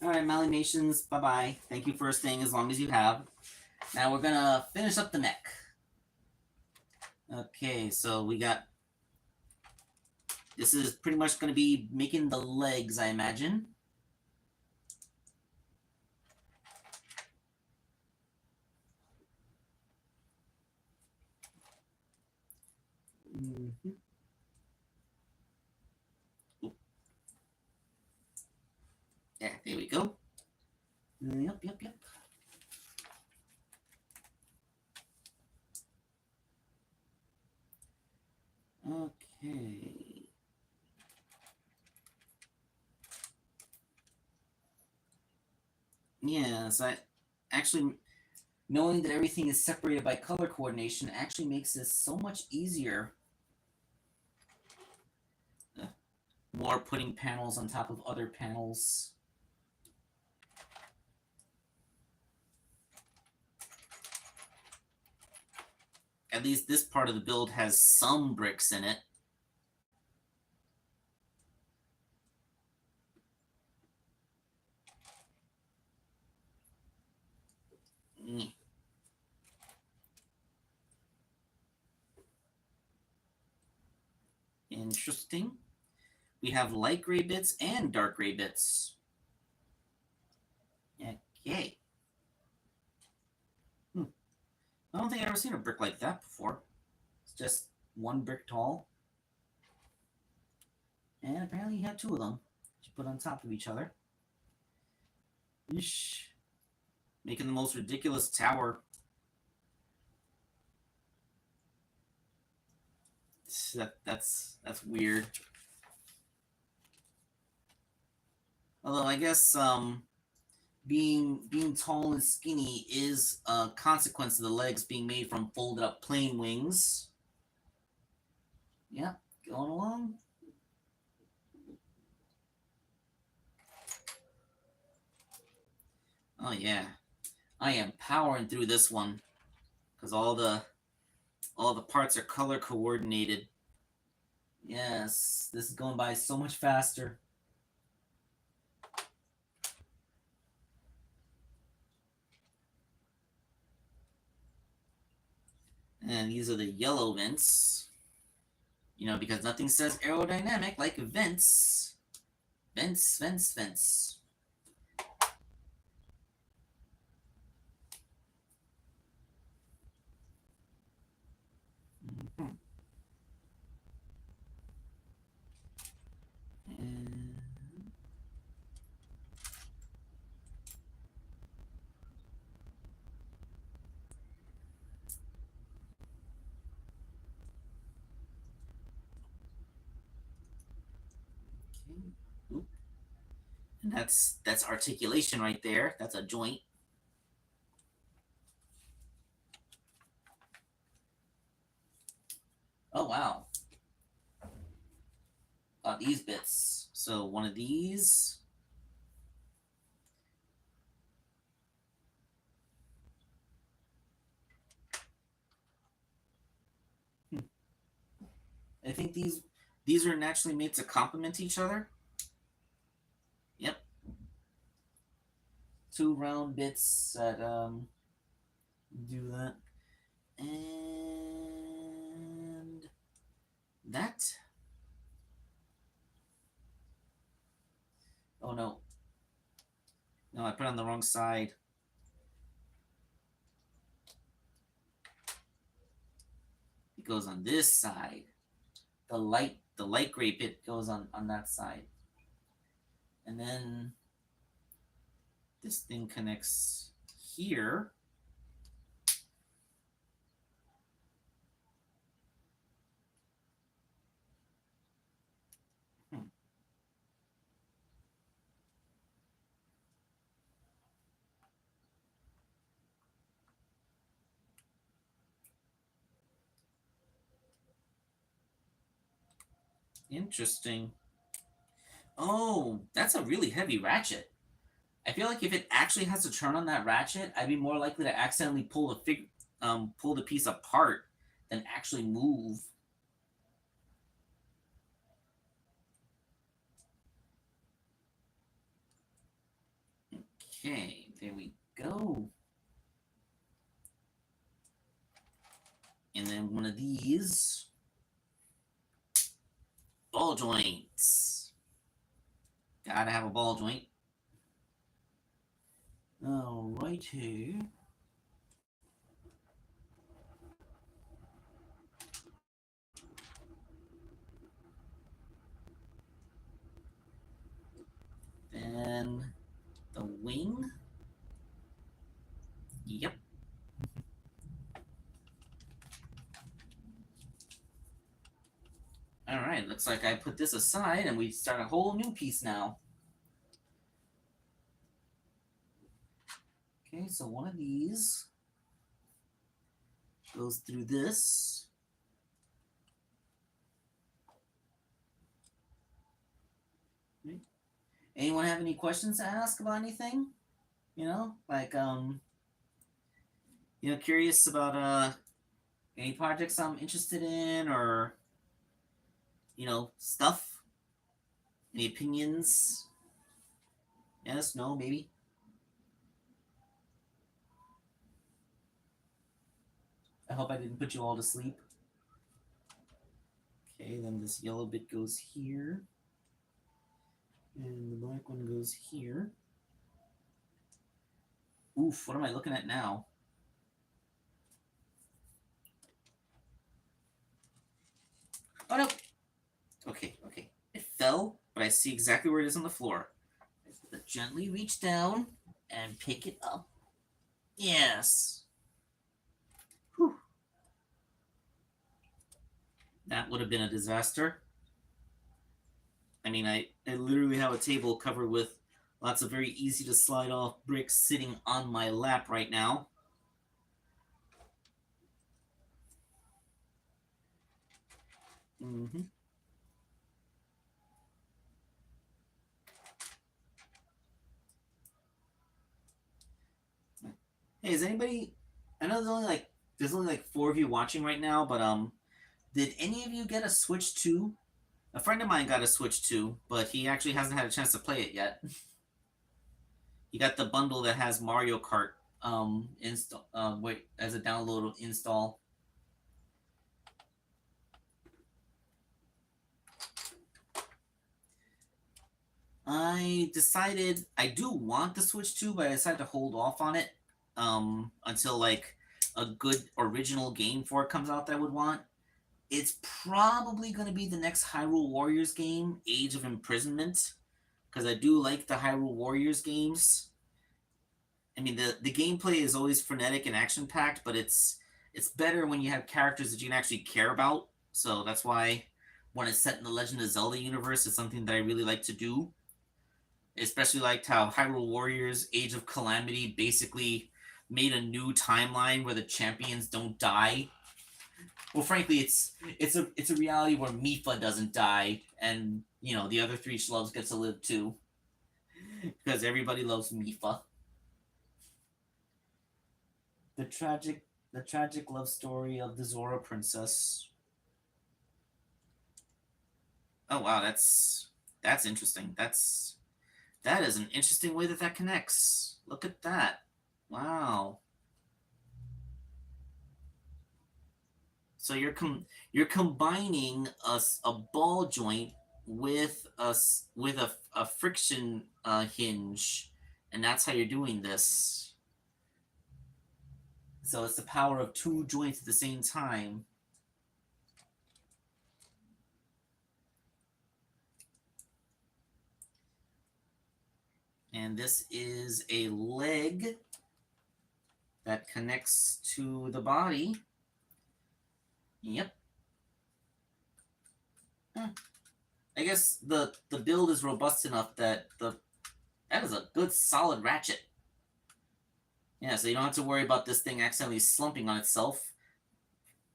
Alright, Malimations, bye-bye. Thank you for staying as long as you have. Now we're going to finish up the neck. Okay, so we got... This is pretty much going to be making the legs, I imagine. Yeah, there we go. Yep. Okay. Yeah, so actually, knowing that everything is separated by color coordination actually makes this so much easier. More putting panels on top of other panels. At least this part of the build has some bricks in it. Interesting. We have light gray bits and dark gray bits. Okay. I don't think I've ever seen a brick like that before. It's just one brick tall. And apparently you have two of them. You put on top of each other. Yeesh. Making the most ridiculous tower. That's weird. Although I guess being tall and skinny is a consequence of the legs being made from folded up plane wings. Yeah, going along. Oh yeah, I am powering through this one because all the parts are color coordinated. Yes, this is going by so much faster. And these are the yellow vents. You know, because nothing says aerodynamic like vents. Vents, vents, vents. Mm-hmm. And... Okay. Oop. And that's articulation right there. That's a joint. Oh wow. These bits. So one of these. I think these are naturally made to complement each other. Yep. Two round bits that do that. And that. Oh no. No, I put it on the wrong side. It goes on this side. The light gray bit goes on that side. And then this thing connects here. Hmm. Interesting. Oh, that's a really heavy ratchet. I feel like if it actually has to turn on that ratchet, I'd be more likely to accidentally pull the piece apart than actually move. Okay, there we go. And then one of these ball joints. Gotta have a ball joint. Alrighty. Then the wing. Yep. All right, looks like I put this aside and we start a whole new piece now. Okay, so one of these goes through this. Okay. Anyone have any questions to ask about anything? You know, like curious about any projects I'm interested in or stuff. Any opinions? Yes, no, maybe. I hope I didn't put you all to sleep. Okay, then this yellow bit goes here. And the black one goes here. Oof, what am I looking at now? Oh no. Okay, okay. It fell, but I see exactly where it is on the floor. I gently reach down and pick it up. Yes. Whew. That would have been a disaster. I mean, I literally have a table covered with lots of very easy to slide off bricks sitting on my lap right now. Mm-hmm. Hey, is anybody? I know there's only like 4 of you watching right now, but did any of you get a Switch 2? A friend of mine got a Switch 2, but he actually hasn't had a chance to play it yet. He got the bundle that has Mario Kart install wait as a download install. I decided I do want the Switch 2, but I decided to hold off on it until like a good original game for it comes out that I would want. It's probably going to be the next Hyrule Warriors game, Age of Imprisonment, because I do like the Hyrule Warriors games. I mean, the gameplay is always frenetic and action packed, but it's better when you have characters that you can actually care about. So that's why when it's set in the Legend of Zelda universe, it's something that I really like to do. Especially liked how Hyrule Warriors Age of Calamity basically made a new timeline where the champions don't die. Well, frankly, it's a reality where Mifa doesn't die, and the other three schlubs get to live too, because everybody loves Mifa. The tragic the tragic love story of the Zora princess. Oh wow, that's interesting. That is an interesting way that connects. Look at that. Wow. So you're combining a ball joint with a friction hinge, and that's how you're doing this. So it's the power of two joints at the same time. And this is a leg that connects to the body. Yep. I guess the build is robust enough that that is a good solid ratchet. Yeah, so you don't have to worry about this thing accidentally slumping on itself.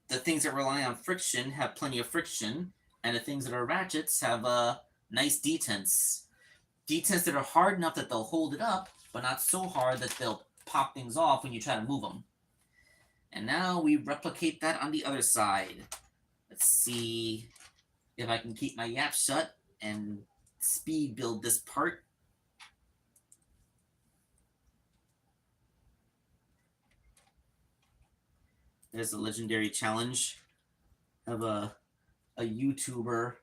The things that rely on friction have plenty of friction, and the things that are ratchets have nice detents. Detents that are hard enough that they'll hold it up, but not so hard that they'll pop things off when you try to move them. And now we replicate that on the other side. Let's see if I can keep my yap shut and speed build this part. There's a legendary challenge of a YouTuber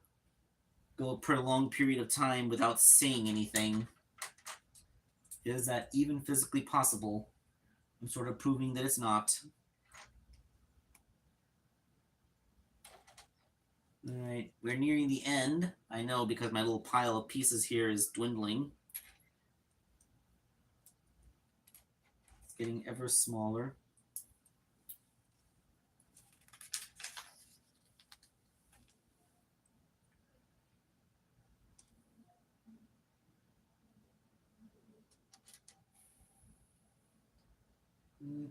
go a prolonged period of time without saying anything. Is that even physically possible? I'm sort of proving that it's not. Alright, we're nearing the end. I know because my little pile of pieces here is dwindling. It's getting ever smaller. Okay.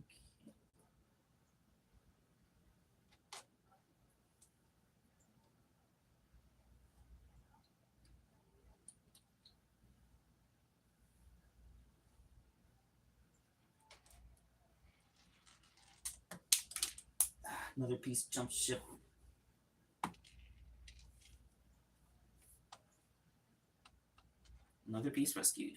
Another piece jump ship. Another piece rescued.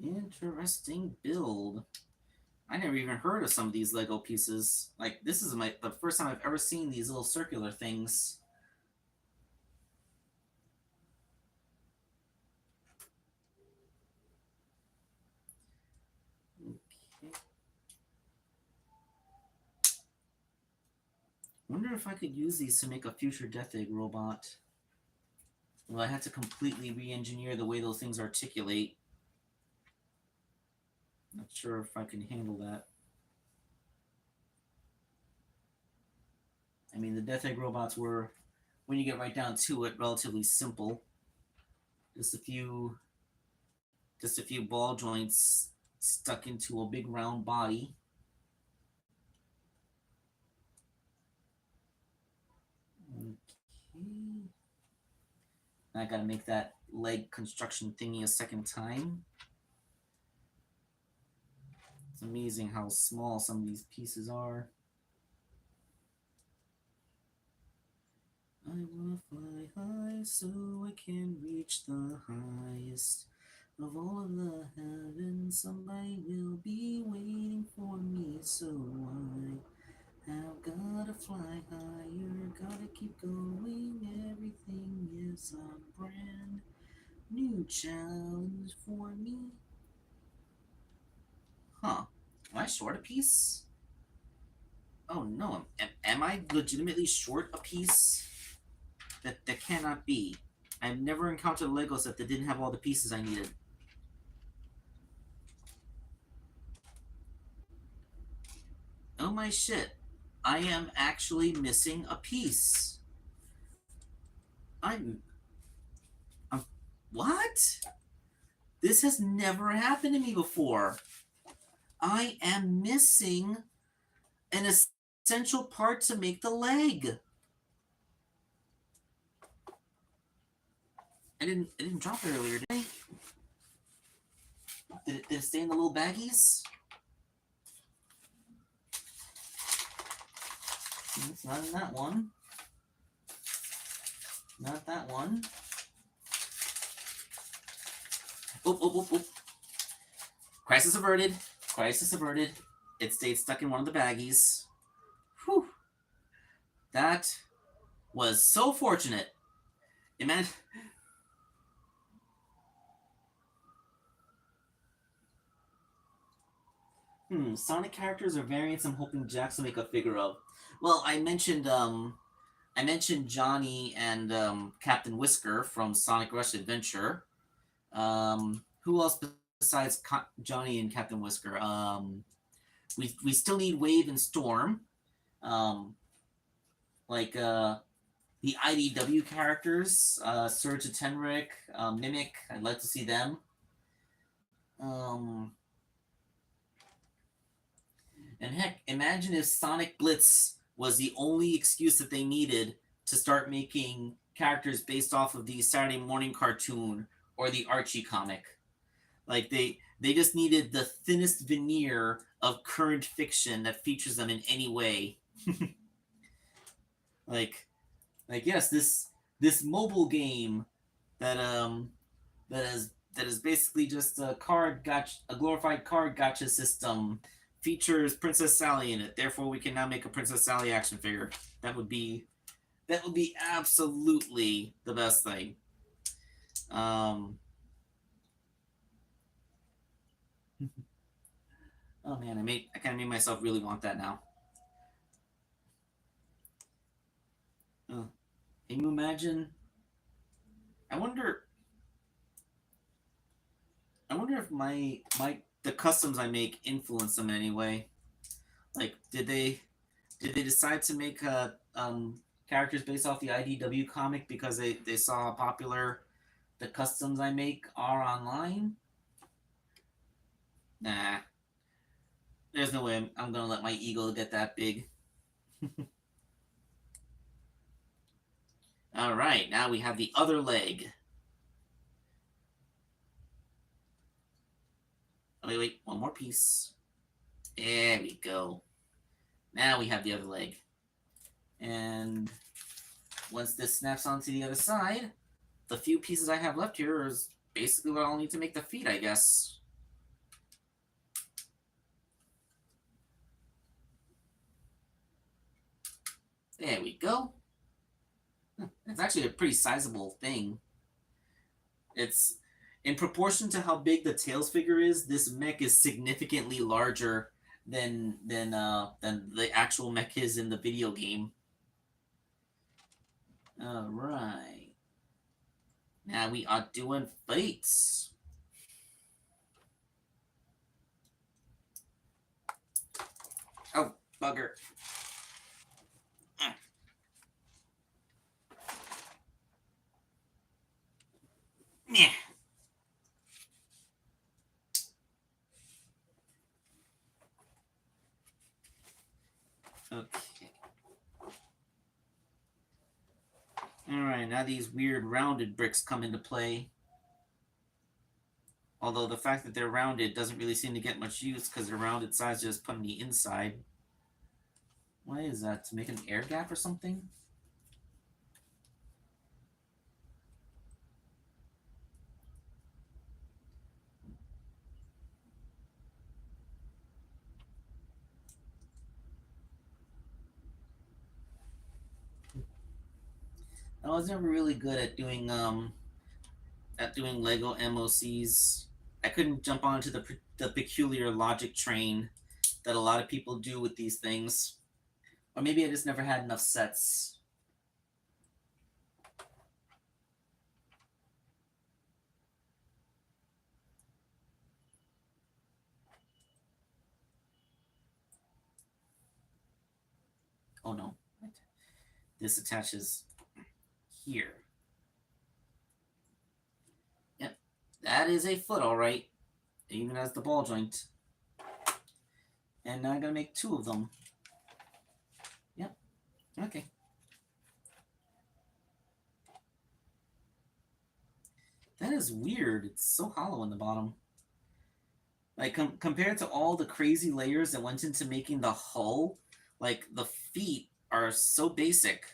Interesting build. I never even heard of some of these Lego pieces. Like, this is the first time I've ever seen these little circular things. Okay. Wonder if I could use these to make a future Death Egg robot. Well, I had to completely re-engineer the way those things articulate. Not sure if I can handle that. I mean, the Death Egg robots were, when you get right down to it, relatively simple. Just a few ball joints stuck into a big round body. Okay. I gotta make that leg construction thingy a second time. It's amazing how small some of these pieces are. I wanna fly high so I can reach the highest of all of the heavens. Somebody will be waiting for me, so I have gotta fly higher, gotta keep going. Everything is a brand new challenge for me. Huh. Am I short a piece? Oh no, am I legitimately short a piece? That cannot be. I've never encountered a Lego set that didn't have all the pieces I needed. Oh my shit. I am actually missing a piece. I'm... What? This has never happened to me before. I am missing an essential part to make the leg. I didn't drop it earlier, did I? Did it stay in the little baggies? It's not in that one. Not that one. Oop, oop, oop, oop. Crisis averted. Crisis averted. It stayed stuck in one of the baggies. Whew. That was so fortunate. Imagine... Sonic characters or variants I'm hoping Jax will make a figure of. Well, I mentioned Johnny and Captain Whisker from Sonic Rush Adventure. Who else besides Johnny and Captain Whisker? We still need Wave and Storm. Like the IDW characters, Surge and Tenric, Mimic. I'd like to see them. And heck, imagine if Sonic Blitz was the only excuse that they needed to start making characters based off of the Saturday morning cartoon or the Archie comic. Like they just needed the thinnest veneer of current fiction that features them in any way. like yes, this mobile game that that is basically just a glorified card gacha system, features Princess Sally in it. Therefore, we can now make a Princess Sally action figure. That would be absolutely the best thing. Oh man, I kind of made myself really want that now. Oh, can you imagine? I wonder. I wonder if the customs I make influence them in any way. Like, did they decide to make characters based off the IDW comic because they saw how popular the customs I make are online? Nah, there's no way I'm gonna let my ego get that big. All right, now we have the other leg. Oh, wait, one more piece. There we go. Now we have the other leg. And once this snaps onto the other side, the few pieces I have left here is basically what I'll need to make the feet, I guess. There we go. It's actually a pretty sizable thing. It's in proportion to how big the Tails figure is. This mech is significantly larger than the actual mech is in the video game. All right. Now we are doing fights. Oh, bugger. Yeah. Okay. Alright, now these weird rounded bricks come into play. Although the fact that they're rounded doesn't really seem to get much use because they're rounded size just put on the inside. Why is that? To make an air gap or something? I was never really good at doing Lego MOCs. I couldn't jump onto the peculiar logic train that a lot of people do with these things. Or maybe I just never had enough sets. Oh no. This attaches here. Yep. That is a foot, alright. Even as the ball joint. And now I'm gonna make 2 of them. Yep. Okay. That is weird. It's so hollow in the bottom. Like, compared to all the crazy layers that went into making the hull, like, the feet are so basic.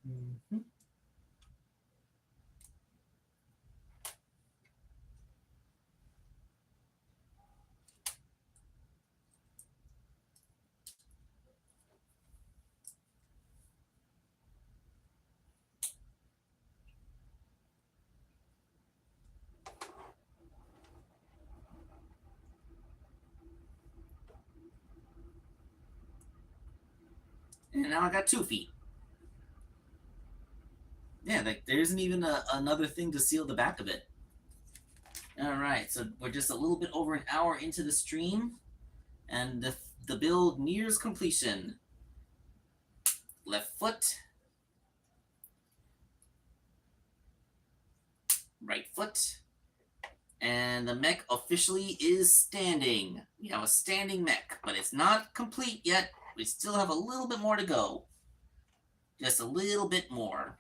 Mm-hmm. And now I got 2 feet. Yeah, like there isn't even another thing to seal the back of it. All right, so we're just a little bit over an hour into the stream, and the build nears completion. Left foot, right foot, and the mech officially is standing. We have a standing mech, but it's not complete yet. We still have a little bit more to go. Just a little bit more.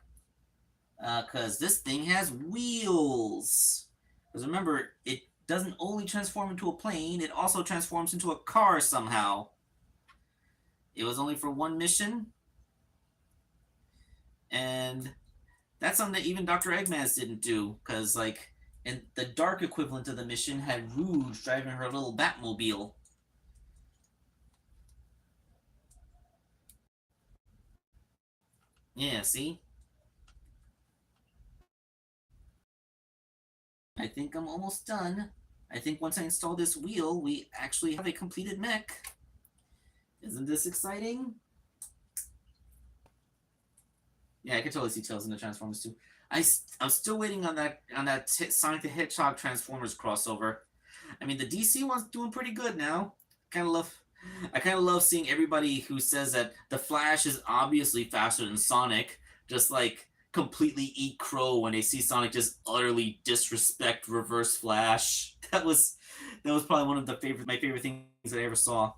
Because this thing has wheels. Because remember, it doesn't only transform into a plane, it also transforms into a car somehow. It was only for 1 mission. And that's something that even Dr. Eggman didn't do. Because, like, and the dark equivalent of the mission had Rouge driving her little Batmobile. Yeah, see? I think I'm almost done. I think once I install this wheel, we actually have a completed mech. Isn't this exciting? Yeah, I can totally see Tails in the Transformers too. I'm still waiting on that Sonic the Hedgehog Transformers crossover. I mean, the DC one's doing pretty good now. I kind of love seeing everybody who says that the Flash is obviously faster than Sonic, just like completely eat crow when they see Sonic just utterly disrespect Reverse Flash. That was probably one of my favorite things that I ever saw.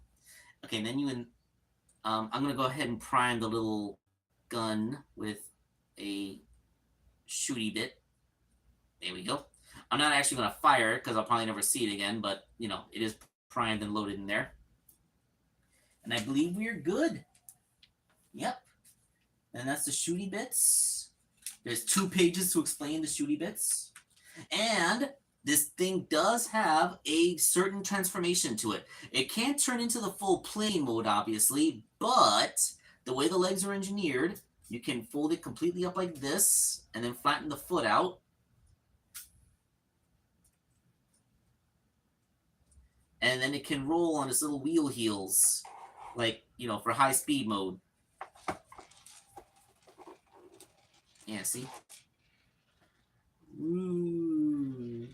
Okay, and then I'm gonna go ahead and prime the little gun with a shooty bit. There we go. I'm not actually going to fire it because I'll probably never see it again, but, you know, it is primed and loaded in there. And I believe we are good. Yep. And that's the shooty bits. There's 2 pages to explain the shooty bits. And this thing does have a certain transformation to it. It can't turn into the full plane mode, obviously, but the way the legs are engineered, you can fold it completely up like this and then flatten the foot out. And then it can roll on its little wheel heels, like, you know, for high speed mode. Yeah, see? Ooh.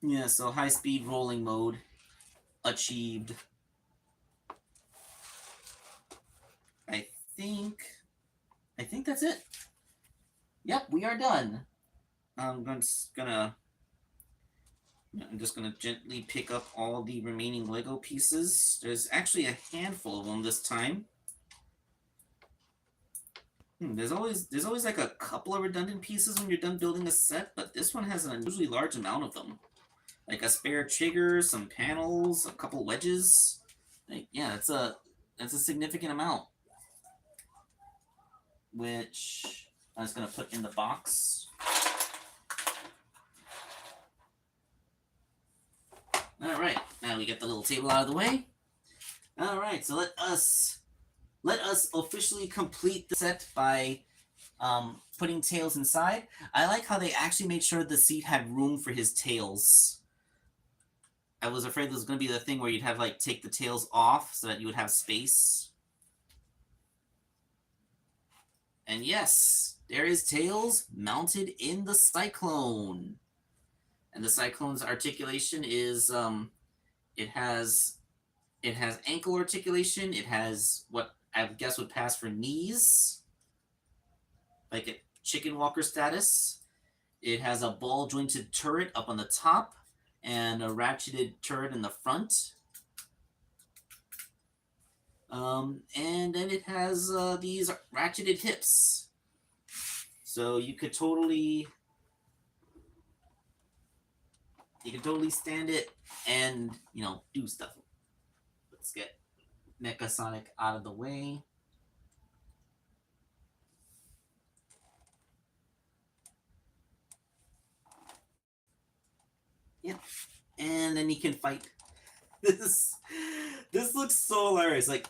Yeah, so high speed rolling mode achieved. I think that's it. Yep, we are done. I'm just gonna gently pick up all the remaining Lego pieces. There's actually a handful of them this time. There's always like a couple of redundant pieces when you're done building a set, but this one has an unusually large amount of them. Like a spare trigger, some panels, a couple wedges. Like, yeah, that's a significant amount. Which I'm just gonna put in the box. All right, now we get the little table out of the way. All right, so let us officially complete the set by putting Tails inside. I like how they actually made sure the seat had room for his tails. I was afraid there was going to be the thing where you'd have like take the tails off so that you would have space. And yes, there is Tails mounted in the Cyclone. And the Cyclone's articulation is it has ankle articulation. It has what I guess would pass for knees, like a chicken walker status. It has a ball jointed turret up on the top and a ratcheted turret in the front. And then it has these ratcheted hips. So you could totally stand it and, you know, do stuff. Let's get Mecha Sonic out of the way. Yep. And then he can fight. This looks so hilarious. Like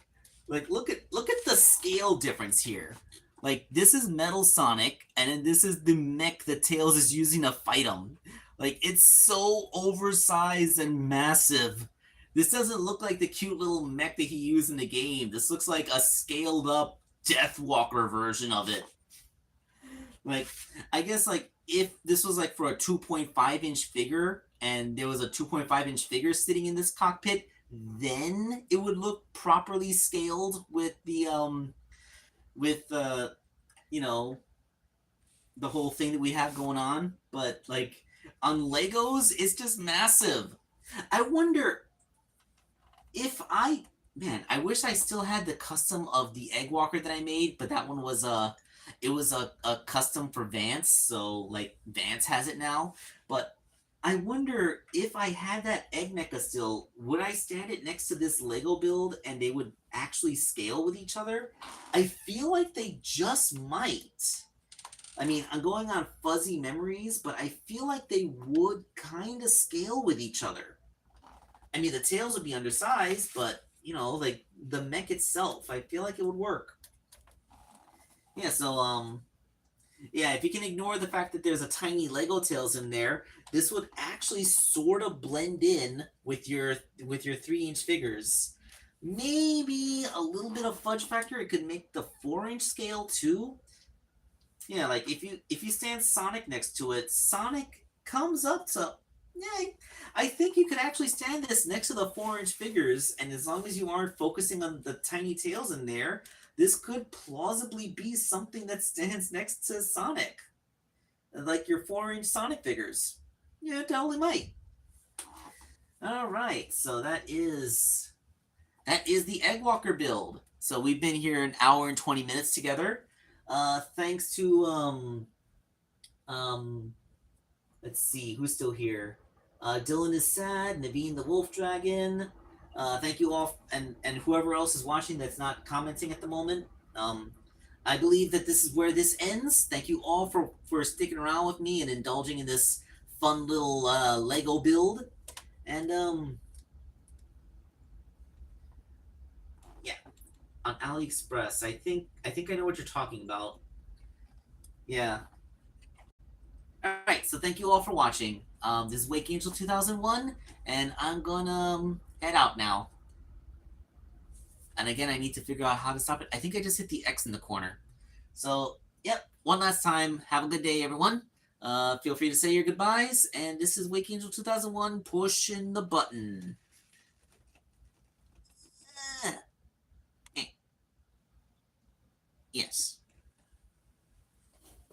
look at the scale difference here. Like, this is Metal Sonic, and then this is the mech that Tails is using to fight him. Like, it's so oversized and massive. This doesn't look like the cute little mech that he used in the game. This looks like a scaled up Deathwalker version of it. Like, I guess, like, if this was like for a 2.5-inch figure and there was a 2.5-inch figure sitting in this cockpit, then it would look properly scaled with the you know, the whole thing that we have going on. But like on Legos, it's just massive. I wonder if I wish I still had the custom of the Egg Walker that I made, but that one was it was a custom for Vance, so like Vance has it now. But I wonder if I had that Egg Mecha still, would I stand it next to this Lego build and they would actually scale with each other? I feel like they just might. I mean, I'm going on fuzzy memories, but I feel like they would kind of scale with each other. I mean, the tails would be undersized, but, you know, like, the mech itself, I feel like it would work. Yeah, so, yeah, if you can ignore the fact that there's a tiny Lego Tails in there, this would actually sort of blend in with your 3-inch figures. Maybe a little bit of fudge factor. It could make the 4-inch scale too. Yeah, like if you stand Sonic next to it, Sonic comes up to. Yeah, I think you could actually stand this next to the 4-inch figures, and as long as you aren't focusing on the tiny tails in there, this could plausibly be something that stands next to Sonic, like your 4-inch Sonic figures. Yeah, it totally might. All right, so that is the Egg Walker build. So we've been here an hour and 20 minutes together. Thanks to um let's see who's still here. Dylan is sad. Naveen the Wolf Dragon. Thank you all, and whoever else is watching that's not commenting at the moment. Um, I believe that this is where this ends. Thank you all for sticking around with me and indulging in this fun little Lego build. And yeah, on AliExpress. I think I know what you're talking about. Yeah. All right. So thank you all for watching. This is Wake Angel 2001, and I'm gonna head out now. And again, I need to figure out how to stop it. I think I just hit the X in the corner. So, yep. One last time. Have a good day, everyone. Feel free to say your goodbyes. And this is Wake Angel 2001 pushing the button. Yes.